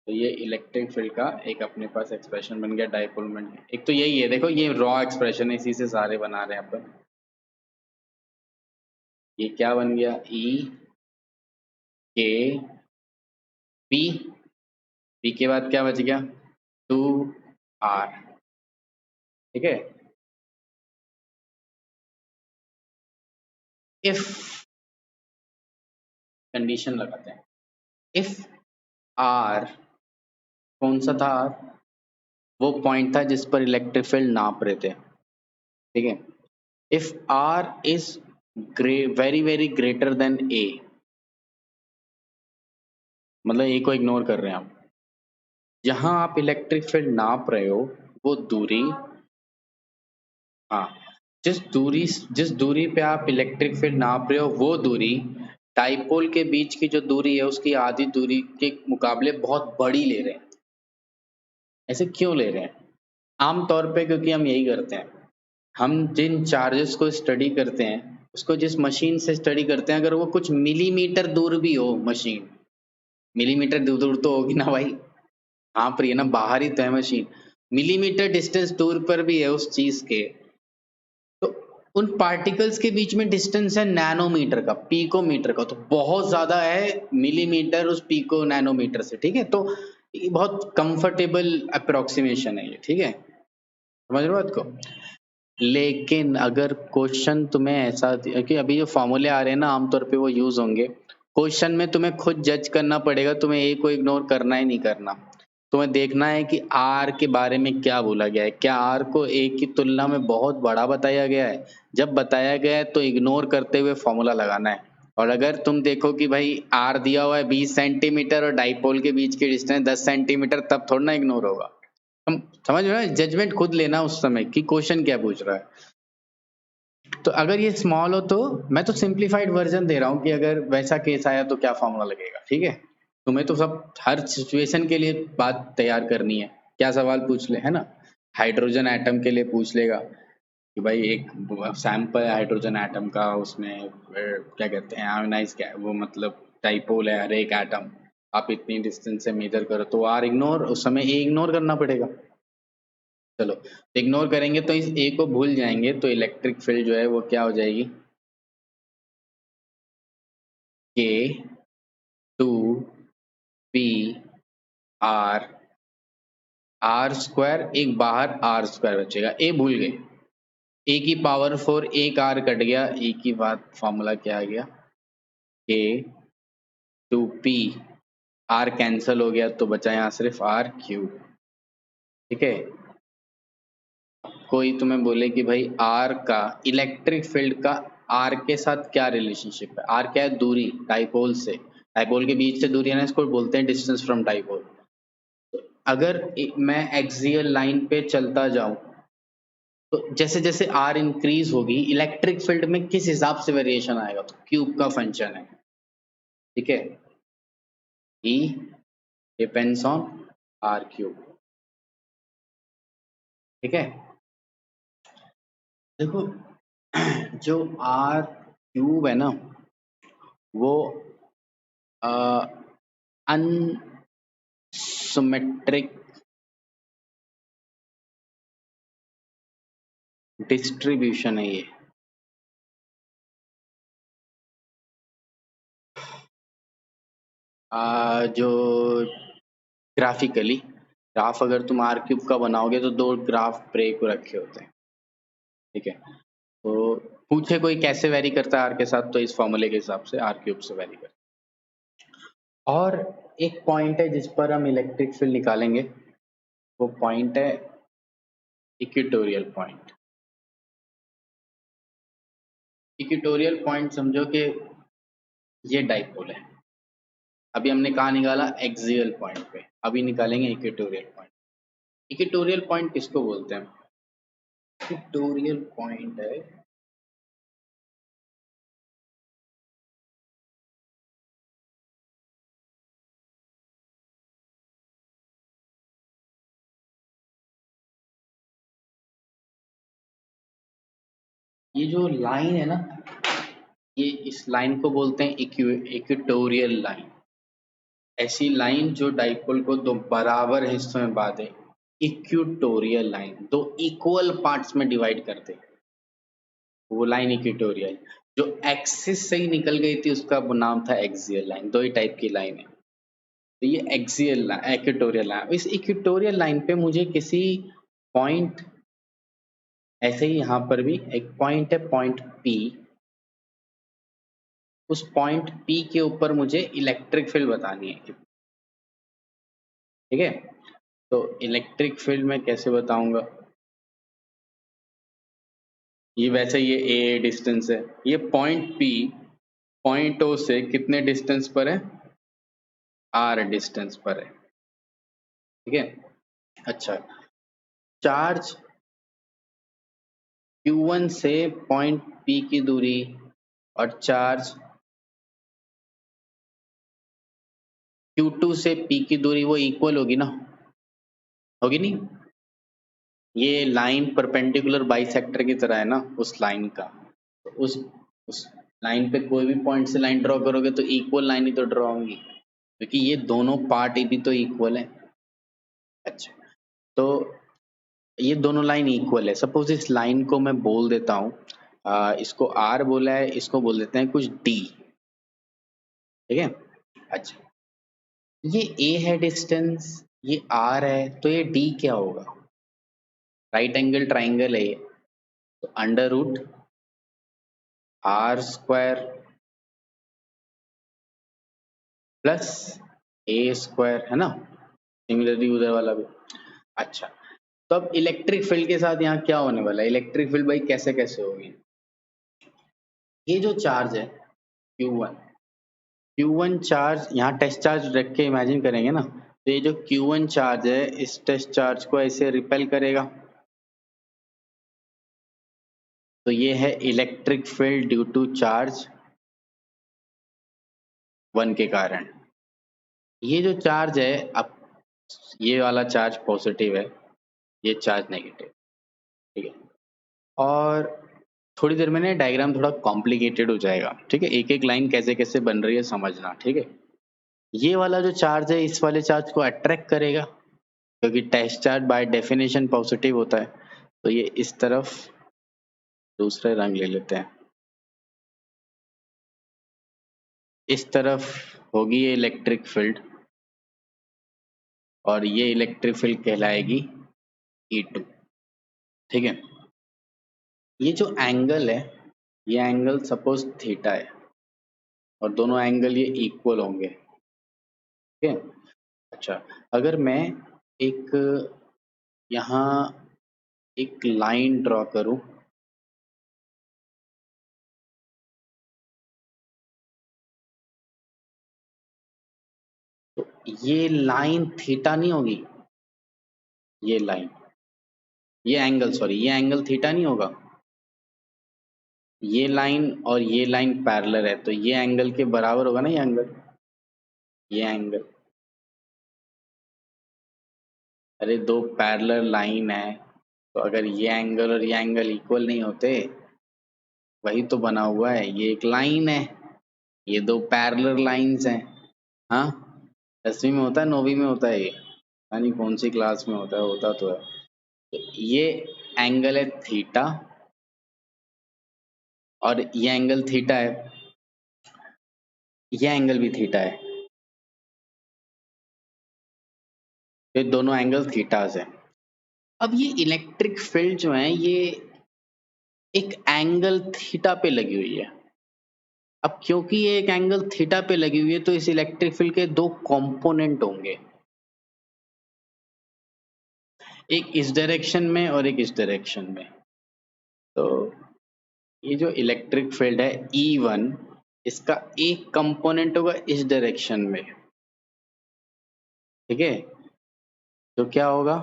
तो ये इलेक्ट्रिक फील्ड का एक अपने पास एक्सप्रेशन बन गया डाइपोल मोमेंट। एक तो यही है, देखो ये रॉ एक्सप्रेशन है, इसी से सारे बना रहे हैं अपन। ये क्या बन गया, ई के पी, पी के बाद क्या बच गया 2r। ठीक है, इफ कंडीशन लगाते हैं, इफ r कौन सा था, r वो पॉइंट था जिस पर इलेक्ट्रिक फील्ड नाप रहे थे। ठीक है, if r is very very greater then a, मतलब a को इग्नोर कर रहे हैं आप, जहां आप इलेक्ट्रिक फील्ड नाप रहे हो वो दूरी, हाँ जिस दूरी पे आप इलेक्ट्रिक फील्ड नाप रहे हो वो दूरी डाइपोल के बीच की जो दूरी है उसकी आधी दूरी के मुकाबले बहुत बड़ी ले रहे हैं। ऐसे क्यों ले रहे हैं? आम तौर पे क्योंकि हम यही करते हैं, हम जिन चार्जेस को स्टडी करते हैं उसको जिस मशीन से स्टडी करते हैं, अगर वो कुछ मिलीमीटर दूर भी हो मशीन, मिलीमीटर दूर दूर तो होगी ना भाई, हाँ पर ये ना बाहर ही तो है मशीन, मिलीमीटर डिस्टेंस दूर पर भी है उस चीज के, तो उन पार्टिकल्स के बीच में डिस्टेंस है नैनोमीटर का, पिकोमीटर का, तो बहुत ज्यादा है मिलीमीटर उस पिको नैनोमीटर से, ठीक है। तो ये बहुत कंफर्टेबल अप्रोक्सीमेशन है ये, ठीक है, समझ रहे हो बात को। लेकिन अगर क्वेश्चन तुम्हें ऐसा कि अभी जो फॉर्मूले आ रहे हैं ना आमतौर पे वो यूज होंगे, क्वेश्चन में तुम्हें खुद जज करना पड़ेगा, तुम्हें ए को इग्नोर करना ही नहीं करना, तुम्हें देखना है कि आर के बारे में क्या बोला गया है, क्या आर को ए की तुलना में बहुत बड़ा बताया गया है, जब बताया गया है तो इग्नोर करते हुए फॉर्मूला लगाना है। और अगर तुम देखो कि भाई आर दिया हुआ है 20 सेंटीमीटर और डाइपोल के बीच की डिस्टेंस 10 सेंटीमीटर, तब थोड़ा ना इग्नोर होगा। हम समझ रहे हो, जजमेंट खुद लेना उस समय कि क्वेश्चन क्या पूछ रहा है। तो अगर ये स्मॉल हो तो मैं तो सिंप्लीफाइड वर्जन दे रहा हूँ कि अगर वैसा केस आया तो क्या फॉर्मूला लगेगा, ठीक है। तुम्हें तो सब हर सिचुएशन के लिए बात तैयार करनी है, क्या सवाल पूछ ले, है ना। हाइड्रोजन एटम के लिए पूछ लेगा कि भाई एक सैंपल है हाइड्रोजन एटम का, उसमें क्या कहते हैं आयोनाइज, क्या वो मतलब डाइपोल है हर एक एटम, आप इतनी डिस्टेंस से मेजर करो, तो आर इग्नोर, उस समय ए इग्नोर करना पड़ेगा। चलो इग्नोर करेंगे तो इस ए को भूल जाएंगे, तो इलेक्ट्रिक फील्ड जो है वो क्या हो जाएगी, के 2 पी आर, आर स्क्वायर, एक बाहर आर स्क्वायर बचेगा, ए भूल गए, ए की पावर 4, एक आर कट गया, ए की बात फॉर्मूला क्या आ गया, के 2 पी, आर कैंसल हो गया तो बचा यहाँ सिर्फ आर क्यूब, ठीक है। कोई तुम्हें बोले कि भाई आर का इलेक्ट्रिक फील्ड का आर के साथ क्या रिलेशनशिप है, आर क्या है, दूरी डाइपोल से, डाइपोल के बीच से दूरी है ना, इसको बोलते हैं डिस्टेंस फ्रॉम डाइपोल। अगर मैं एक्सियल लाइन पे चलता जाऊं तो जैसे जैसे आर इंक्रीज होगी इलेक्ट्रिक फील्ड में किस हिसाब से वेरिएशन आएगा, तो क्यूब का फंक्शन है, ठीक है, ई डिपेंड्स ऑन आर क्यूब, ठीक है। देखो जो आर क्यूब है ना वो अनसिमेट्रिक डिस्ट्रीब्यूशन है ये, जो ग्राफिकली ग्राफ अगर तुम आर क्यूब का बनाओगे तो दो ग्राफ ब्रेक रखे होते हैं, ठीक है। तो पूछे कोई कैसे वेरी करता है आर के साथ, तो इस फॉर्मूले के हिसाब से आर क्यूब से वेरी करता है। और एक पॉइंट है जिस पर हम इलेक्ट्रिक फील्ड निकालेंगे, वो पॉइंट है इक्वेटोरियल पॉइंट। इक्वेटोरियल पॉइंट समझो कि ये डाइपोल है, अभी हमने कहा निकाला एक्सियल पॉइंट पे, अभी निकालेंगे इक्वेटोरियल पॉइंट। इक्वेटोरियल पॉइंट किसको बोलते हैं, इक्वेटोरियल पॉइंट है ये जो लाइन है ना, ये इस लाइन को बोलते हैं इक्वेटोरियल लाइन, ऐसी लाइन जो डाइपोल को दो बराबर हिस्सों में बांधे, इक्वेटोरियल लाइन, दो इक्वल पार्ट्स में डिवाइड कर दे, वो लाइन इक्वेटोरियल। जो एक्सिस से ही निकल गई थी उसका नाम था एक्सियल लाइन, दो ही टाइप की लाइन है, तो ये एक्सियल लाइन इक्वेटोरियल लाइन, इस इक्वेटोरियल लाइन पे मुझे किसी पॉइंट, ऐसे ही यहाँ पर भी एक पॉइंट है पॉइंट पी, उस पॉइंट पी के ऊपर मुझे इलेक्ट्रिक फील्ड बतानी है, ठीक है। तो इलेक्ट्रिक फील्ड मैं कैसे बताऊंगा, ये वैसे ये ए डिस्टेंस है, ये पॉइंट पी पॉइंट ओ से कितने डिस्टेंस पर है, आर डिस्टेंस पर है, ठीक है। अच्छा, चार्ज Q1 से पॉइंट P की दूरी और चार्ज Q2 से P की दूरी वो इक्वल होगी ना, होगी नहीं? ये लाइन परपेंडिकुलर बाइसेक्टर की तरह है ना उस लाइन का, तो उस लाइन पे कोई भी पॉइंट से लाइन ड्रॉ करोगे तो इक्वल लाइन ही तो ड्रॉ होंगी, क्योंकि ये दोनों पार्ट भी तो इक्वल है। अच्छा, तो ये दोनों लाइन इक्वल है। सपोज इस लाइन को मैं बोल देता हूँ, इसको R बोला है, इसको बोल देते हैं कुछ D, ठीक है। अच्छा, ये A है डिस्टेंस, ये R है, तो ये D क्या होगा? राइट एंगल ट्राइंगल है ये, तो under root R² plus A² है ना, सिमिलरली उधर वाला भी। अच्छा, तो अब इलेक्ट्रिक फील्ड के साथ यहाँ क्या होने वाला है? इलेक्ट्रिक फील्ड भाई कैसे कैसे होगी? ये जो चार्ज है Q1 चार्ज, यहाँ टेस्ट चार्ज रख के इमेजिन करेंगे ना, तो ये जो Q1 चार्ज है इस टेस्ट चार्ज को ऐसे रिपेल करेगा, तो ये है electric field due to charge 1 के कारण। ये जो चार्ज है, अब ये वाला चार्ज पॉजिटिव है, ये चार्ज नेगेटिव, ठीक है। और थोड़ी देर में ना डायग्राम थोड़ा कॉम्प्लिकेटेड हो जाएगा, ठीक है, एक एक लाइन कैसे कैसे बन रही है समझना, ठीक है। ये वाला जो चार्ज है इस वाले चार्ज को अट्रैक्ट करेगा, क्योंकि test charge by definition positive होता है, तो ये इस तरफ दूसरे रंग ले लेते हैं, इस तरफ होगी ये इलेक्ट्रिक फील्ड, और ये इलेक्ट्रिक फील्ड कहलाएगी E2, ठीक है। ये जो एंगल है, ये एंगल सपोज थीटा है, और दोनों एंगल ये इक्वल होंगे, ठीक है। अच्छा, अगर मैं एक यहाँ एक लाइन ड्रॉ करूं, तो ये लाइन थीटा नहीं होगी, ये लाइन, ये एंगल, सॉरी, ये एंगल थीटा नहीं होगा। ये लाइन और ये लाइन पैरेलल है, तो ये एंगल के बराबर होगा ना ये एंगल, ये एंगल। अरे दो पैरेलल लाइन है, तो अगर ये एंगल और ये एंगल इक्वल नहीं होते, वही तो बना हुआ है, ये एक लाइन है, ये दो पैरेलल लाइंस हैं। हाँ, 10वीं में होता है, 9वीं में होता है, ये पता नहीं कौन सी क्लास में होता है, होता तो है। तो ये एंगल है थीटा, और ये एंगल थीटा है, ये एंगल भी थीटा है, ये दोनों एंगल थीटास हैं। अब ये इलेक्ट्रिक फील्ड जो है ये एक एंगल थीटा पे लगी हुई है। अब क्योंकि ये एक एंगल थीटा पे लगी हुई है, तो इस इलेक्ट्रिक फील्ड के दो कंपोनेंट होंगे, एक इस डायरेक्शन में और एक इस डायरेक्शन में। तो ये जो इलेक्ट्रिक फील्ड है E1, इसका एक कंपोनेंट होगा इस डायरेक्शन में, ठीक है। तो क्या होगा?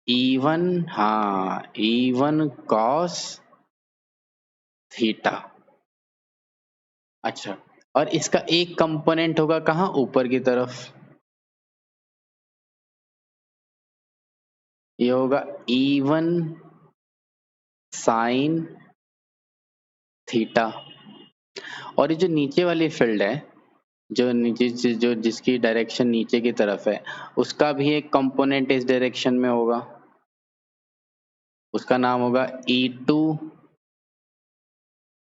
E1, हाँ, E1 cos थीटा। अच्छा, और इसका एक कंपोनेंट होगा कहाँ? ऊपर की तरफ, ये होगा E1 साइन थीटा। और ये जो नीचे वाली फील्ड है, जो नीचे जो जिसकी डायरेक्शन नीचे की तरफ है, उसका भी एक कंपोनेंट इस डायरेक्शन में होगा, उसका नाम होगा E2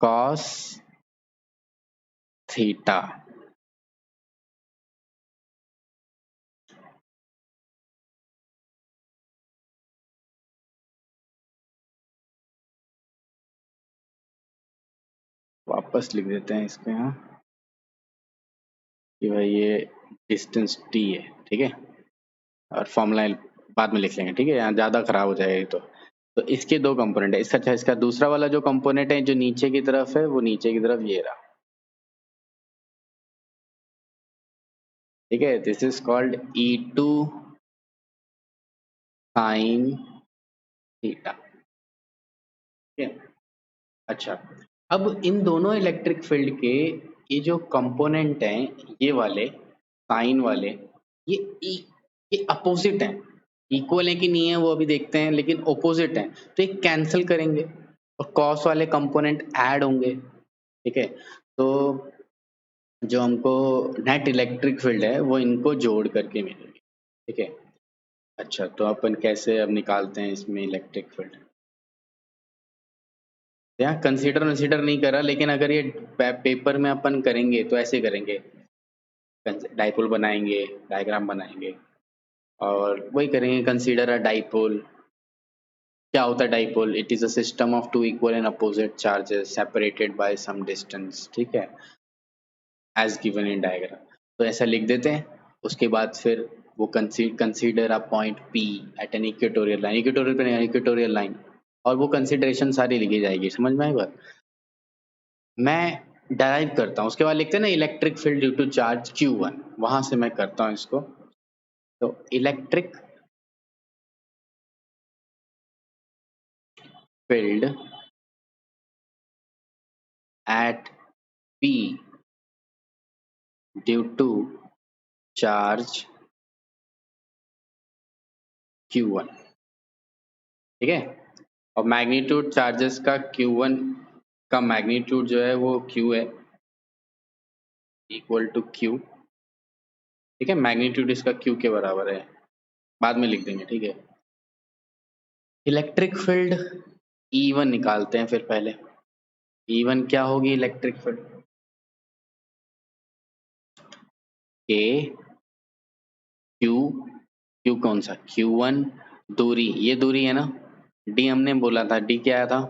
cos थीटा। वापस लिख देते हैं इसके यहाँ कि भाई ये डिस्टेंस t है, ठीक है, और फॉर्मूला बाद में लिख लेंगे, ठीक है, यहाँ ज्यादा खराब हो जाएगा ये तो इसके दो कंपोनेंट है। इसका अच्छा, इसका दूसरा वाला जो कंपोनेंट है जो नीचे की तरफ है, वो नीचे की तरफ ये रहा, ठीक है। This is called E2 sine theta, ठीक है। अच्छा, अब इन दोनों इलेक्ट्रिक फील्ड के ये जो कंपोनेंट हैं, ये वाले, साइन वाले ये ये अपोजिट है, इक्वल है कि नहीं है वो अभी देखते हैं, लेकिन अपोजिट है तो ये कैंसिल करेंगे और कॉस वाले कंपोनेंट ऐड होंगे। ठीक है, तो जो हमको नेट इलेक्ट्रिक फील्ड है वो इनको जोड़ करके मिलेगी। ठीक है, अच्छा तो अपन कैसे अब निकालते हैं इसमें इलेक्ट्रिक फील्ड? यहाँ कंसीडर नहीं करा, लेकिन अगर ये पेपर में अपन करेंगे तो ऐसे करेंगे, डाइपोल बनाएंगे, डायग्राम बनाएंगे और वही करेंगे। Consider a dipole. क्या होता है dipole? It is a system of two equal and opposite charges separated by some distance. ठीक है, एज गिवन इन डायग्राम। तो ऐसा लिख देते हैं। उसके बाद फिर वो consider a point P at an equatorial line, equatorial पे नहीं, इक्वेटोरियल लाइन, और वो कंसीडरेशन सारी लिखी जाएगी। समझ में आई बात? मैं डराइव करता हूँ, उसके बाद लिखते हैं ना electric field due to charge Q1, वहां से मैं करता हूँ इसको। तो electric field at P due to charge Q1। ठीक है, और मैग्नीट्यूड चार्जेस का Q1 का मैग्नीट्यूड जो है वो Q है, इक्वल टू Q। ठीक है, मैग्नीट्यूड इसका Q के बराबर है, बाद में लिख देंगे। ठीक है, इलेक्ट्रिक फील्ड E1 निकालते हैं फिर पहले। E1 क्या होगी electric field? K Q, Q कौन सा? Q1 दूरी, ये दूरी है ना, D हमने बोला था, D क्या आया था?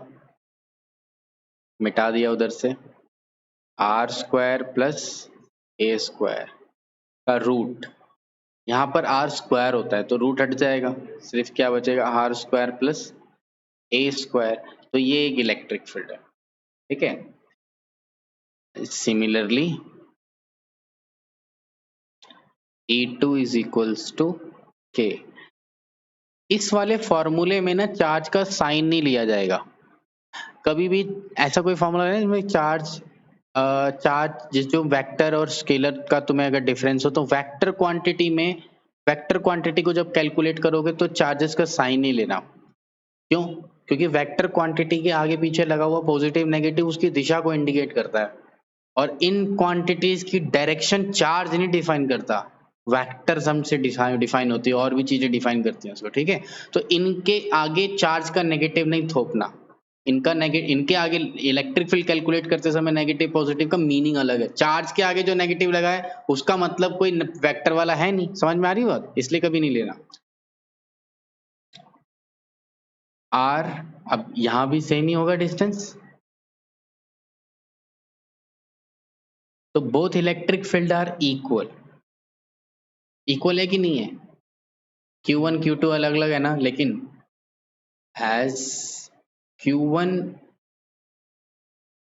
मिटा दिया उधर से, R square plus A square का रूट। यहाँ पर आर स्क्वायर होता है तो रूट हट जाएगा, सिर्फ क्या बचेगा? R square plus A square. तो ये एक इलेक्ट्रिक फील्ड है। ठीक है, similarly E2 is equals to के। इस वाले फॉर्मूले में ना चार्ज का साइन नहीं लिया जाएगा कभी भी। ऐसा कोई फॉर्मूला है जिसमें चार्ज जिस जो वेक्टर और स्केलर का तुम्हें अगर डिफरेंस हो तो वेक्टर क्वांटिटी में, वेक्टर क्वांटिटी को जब कैलकुलेट करोगे तो चार्जेस का साइन नहीं लेना। क्यों? क्योंकि वेक्टर क्वांटिटी के आगे पीछे लगा हुआ पॉजिटिव नेगेटिव उसकी दिशा को इंडिकेट करता है, और इन क्वांटिटीज की डायरेक्शन चार्ज नहीं डिफाइन करता, वेक्टर सम से डिफाइन होती है, और भी चीजें डिफाइन करती हैं उसको। ठीक है, तो इनके आगे चार्ज का नेगेटिव नहीं थोपना। इनका नेगेटिव, इनके आगे इलेक्ट्रिक फील्ड कैलकुलेट करते समय नेगेटिव पॉजिटिव का मीनिंग अलग है। चार्ज के आगे जो नेगेटिव लगा है उसका मतलब कोई वेक्टर वाला है नहीं। समझ में आ रही बात? इसलिए कभी नहीं लेना। आर, अब यहां भी सेम ही होगा डिस्टेंस, तो both electric field are equal. Equal है कि नहीं है? Q1 Q2 अलग अलग है ना, लेकिन एज Q1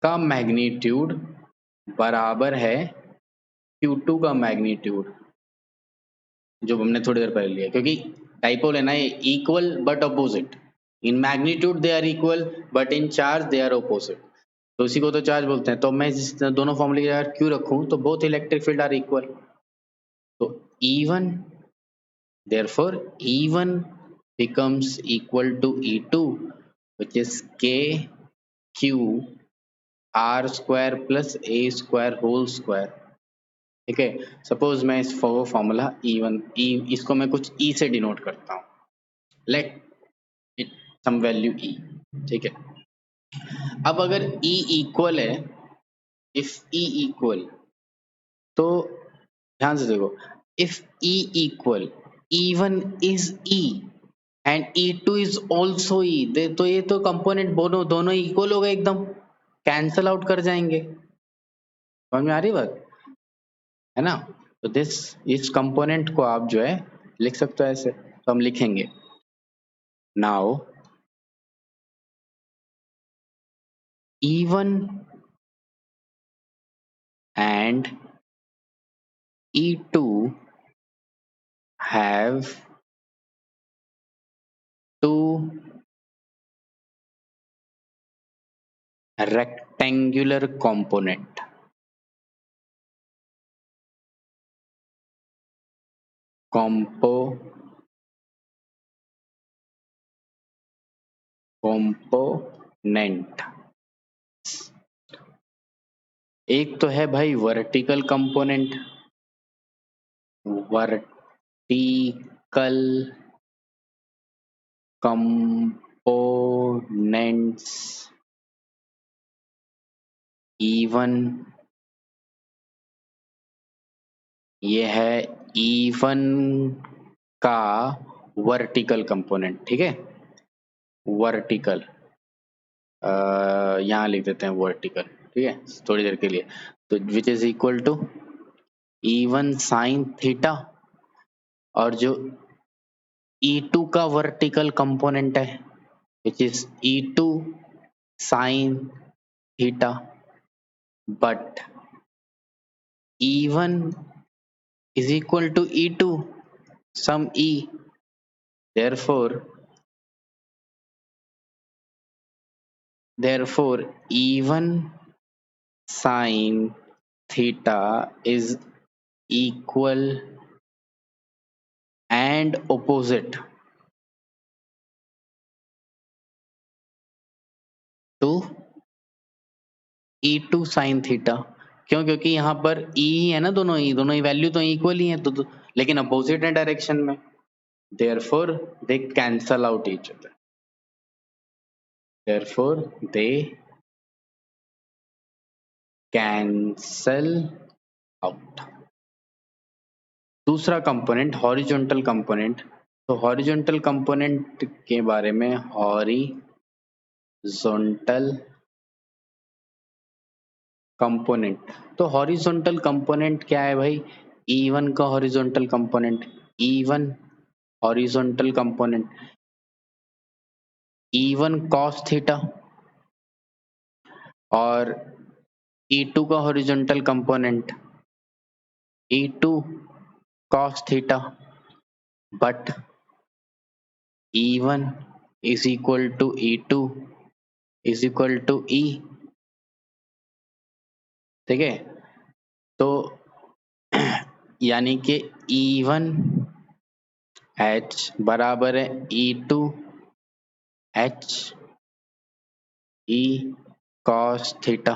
का मैग्नीट्यूड बराबर है Q2 का मैग्नीट्यूड, जो हमने थोड़ी देर पहले लिया, क्योंकि डाइपोल है ना ये, equal but opposite. In magnitude they are equal but in charge they are opposite. तो इसी को तो चार्ज बोलते हैं। तो मैं जिस दोनों फॉर्मूले की जगह Q रखूं तो both electric field are equal. तो E1, therefore E1 becomes equal to E2, which is K Q R square plus A square whole square। ठीक है, सपोज मैं इस फॉर्मूला E इसको मैं कुछ E से डिनोट करता हूँ, let it some value E। ठीक है, अब अगर E इक्वल है, इफ E इक्वल, तो ध्यान से देखो, if E equal, E1 is E and E2 is also E, तो ये तो कंपोनेंट दोनों दोनों इक्वल हो गए, एकदम कैंसल आउट कर जाएंगे। समझ में आ रही बात है ना? तो इस कंपोनेंट को आप जो है लिख सकते हो ऐसे। तो हम लिखेंगे now E1 and E2 have two rectangular component component. एक तो है भाई vertical component, vertical components even, ये है इवन का वर्टिकल कंपोनेंट, ठीक है। वर्टिकल यहाँ लिख देते हैं वर्टिकल, ठीक है थोड़ी देर के लिए। तो which is equal to E one sine theta, और जो E2 का वर्टिकल कंपोनेंट है which is E2 sine theta, but E1 is equal to E2 sum E, therefore E1 sin theta is equal and opposite to E2 sin theta। क्यों? क्योंकि यहाँ पर E है ना, दोनों ही वैल्यू तो इक्वल ही है, तो लेकिन अपोजिट है डायरेक्शन में, therefore they cancel out each other, therefore they cancel out। दूसरा कंपोनेंट हॉरिजॉन्टल कंपोनेंट। तो हॉरिजॉन्टल कंपोनेंट के बारे में, हॉरिजॉन्टल कंपोनेंट, तो हॉरिजॉन्टल कंपोनेंट क्या है भाई? E1 का horizontal component, E1 horizontal component E1 cos theta, और E2 का horizontal component E2 cos theta, but E1 is equal to E2 is equal to E, ठीक है। तो यानी कि E1 H बराबर है E2 H E cos theta,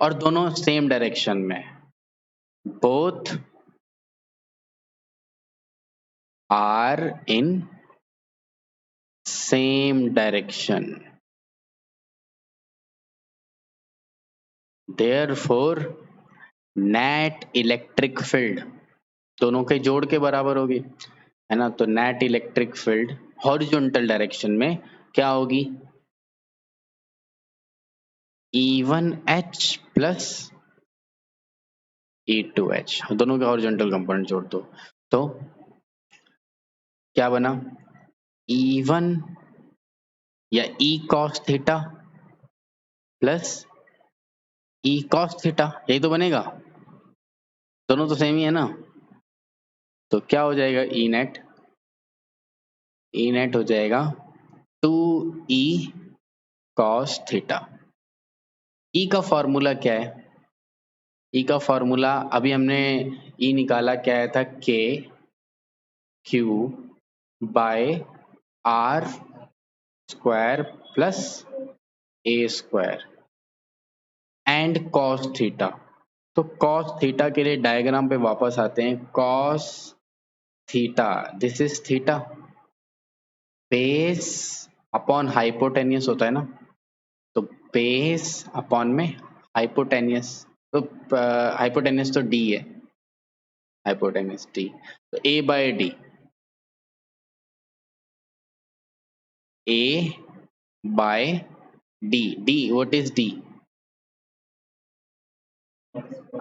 और दोनों सेम डायरेक्शन में, both are in same direction, therefore net electric field दोनों के जोड़ के बराबर होगी, है ना। तो net electric field horizontal direction में क्या होगी? E1H प्लस E2H, दोनों के हॉरिजॉन्टल कंपोनेंट जोड़ दो, तो क्या बना? E1 या E cos theta plus E cos theta, यही तो बनेगा, दोनों तो सेम ही है ना। तो क्या हो जाएगा? E नेट हो जाएगा 2E cos थीटा। E का फॉर्मूला क्या है? E का फॉर्मूला अभी हमने E निकाला, क्या आया था? K Q by R square plus A square and cos theta. तो cos थीटा के लिए डायग्राम पे वापस आते हैं। cos theta, this is theta, base upon hypotenuse होता है ना, तो बेस अपॉन में हाइपोटेनियस, तो हाइपोटेनियस तो D है, हाइपोटेनियस D, तो A by D, A by D, D what is D?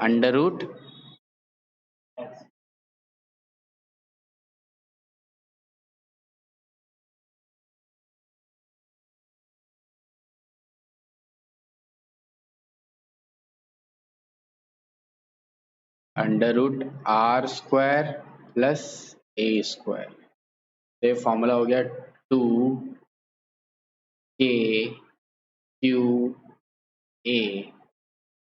Under root R square plus A square. तो ये फॉर्मूला हो गया 2KQA,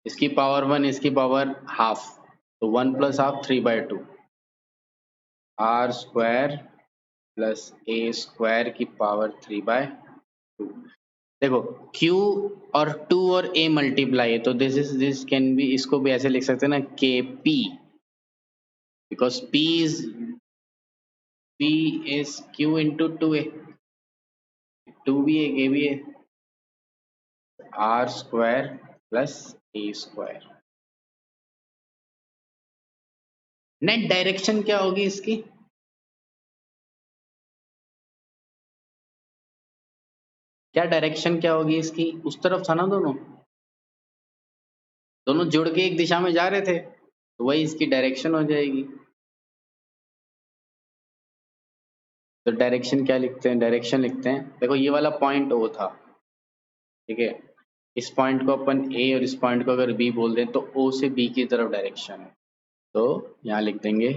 इसकी पावर 1, इसकी पावर हाफ, तो 1 प्लस half 3/2, R square plus A square की पावर 3/2। देखो Q और 2 और A मल्टीप्लाई है तो दिस कैन बी, इसको भी ऐसे लिख सकते हैं ना, KP, because P is Q into 2A, 2 भी है, A भी है, R square plus A square. Net direction क्या होगी इसकी? क्या डायरेक्शन क्या होगी इसकी? उस तरफ था ना, दोनों जुड़ के एक दिशा में जा रहे थे, तो वही इसकी डायरेक्शन हो जाएगी। तो डायरेक्शन क्या लिखते हैं? डायरेक्शन लिखते हैं, देखो ये वाला पॉइंट O था, ठीक है, इस पॉइंट को अपन A और इस पॉइंट को अगर B बोल दें तो O से B की तरफ डायरेक्शन है, तो यहाँ लिख देंगे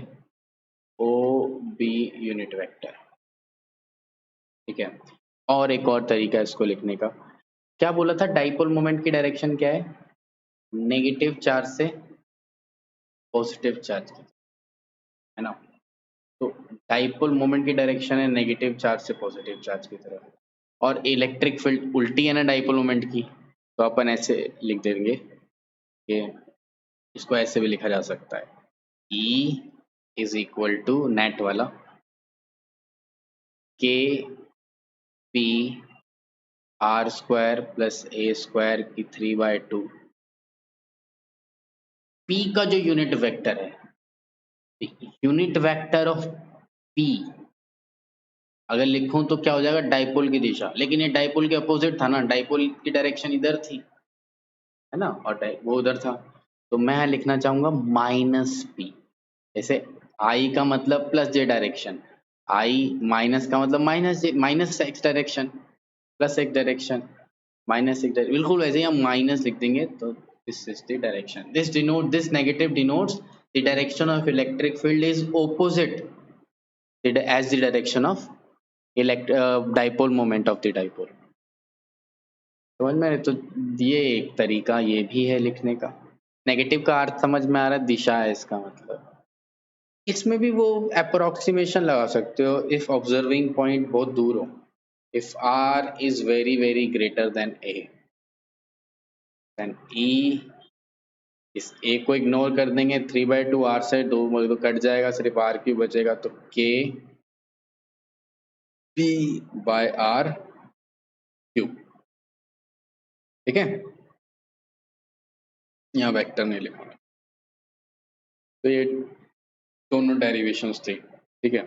OB यूनिट वेक्टर, ठीक है। और एक और तरीका है इसको लिखने का, क्या बोला था, डाइपोल मोमेंट की डायरेक्शन क्या है? नेगेटिव चार्ज से पॉजिटिव चार्ज की, है ना। तो डाइपोल मोमेंट की डायरेक्शन है नेगेटिव चार्ज से पॉजिटिव चार्ज की तरफ, और इलेक्ट्रिक फील्ड उल्टी है ना डाइपोल मोमेंट की, तो अपन ऐसे लिख देंगे कि इसको ऐसे भी लिखा जा सकता है, E is equal to net वाला K P R square plus A square की 3/2। P का जो यूनिट वेक्टर है, यूनिट वेक्टर ऑफ P अगर लिखूं तो क्या हो जाएगा, डाइपोल की दिशा, लेकिन ये डाइपोल के अपोजिट था ना, डाइपोल की डायरेक्शन इधर थी, है ना, और वो उधर था, तो मैं लिखना चाहूंगा -P। जैसे आई का मतलब plus J direction, I minus का मतलब minus J, minus X direction, plus X direction, minus X direction, बिल्कुल वैसे ही हम माइनस लिख देंगे, तो this is the direction, this negative denotes the direction of electric field is opposite as the direction of dipole moment of the dipole। समझ में आया? तो ये एक तरीका ये भी है लिखने का। नेगेटिव का अर्थ समझ में आ रहा है, दिशा है इसका मतलब। इसमें भी वो अप्रोक्सीमेशन लगा सकते हो, इफ ऑब्जर्विंग पॉइंट बहुत दूर हो, if R is very very greater than A, then E, इस ए को इग्नोर कर देंगे, 3/2 आर से 2 तो कट जाएगा, सिर्फ आर क्यूब बचेगा, तो के पी बाय आर क्यूब, ठीक है। यहाँ वेक्टर नहीं लिखा, तो ये दोनों डेरिवेशंस थी, ठीक है।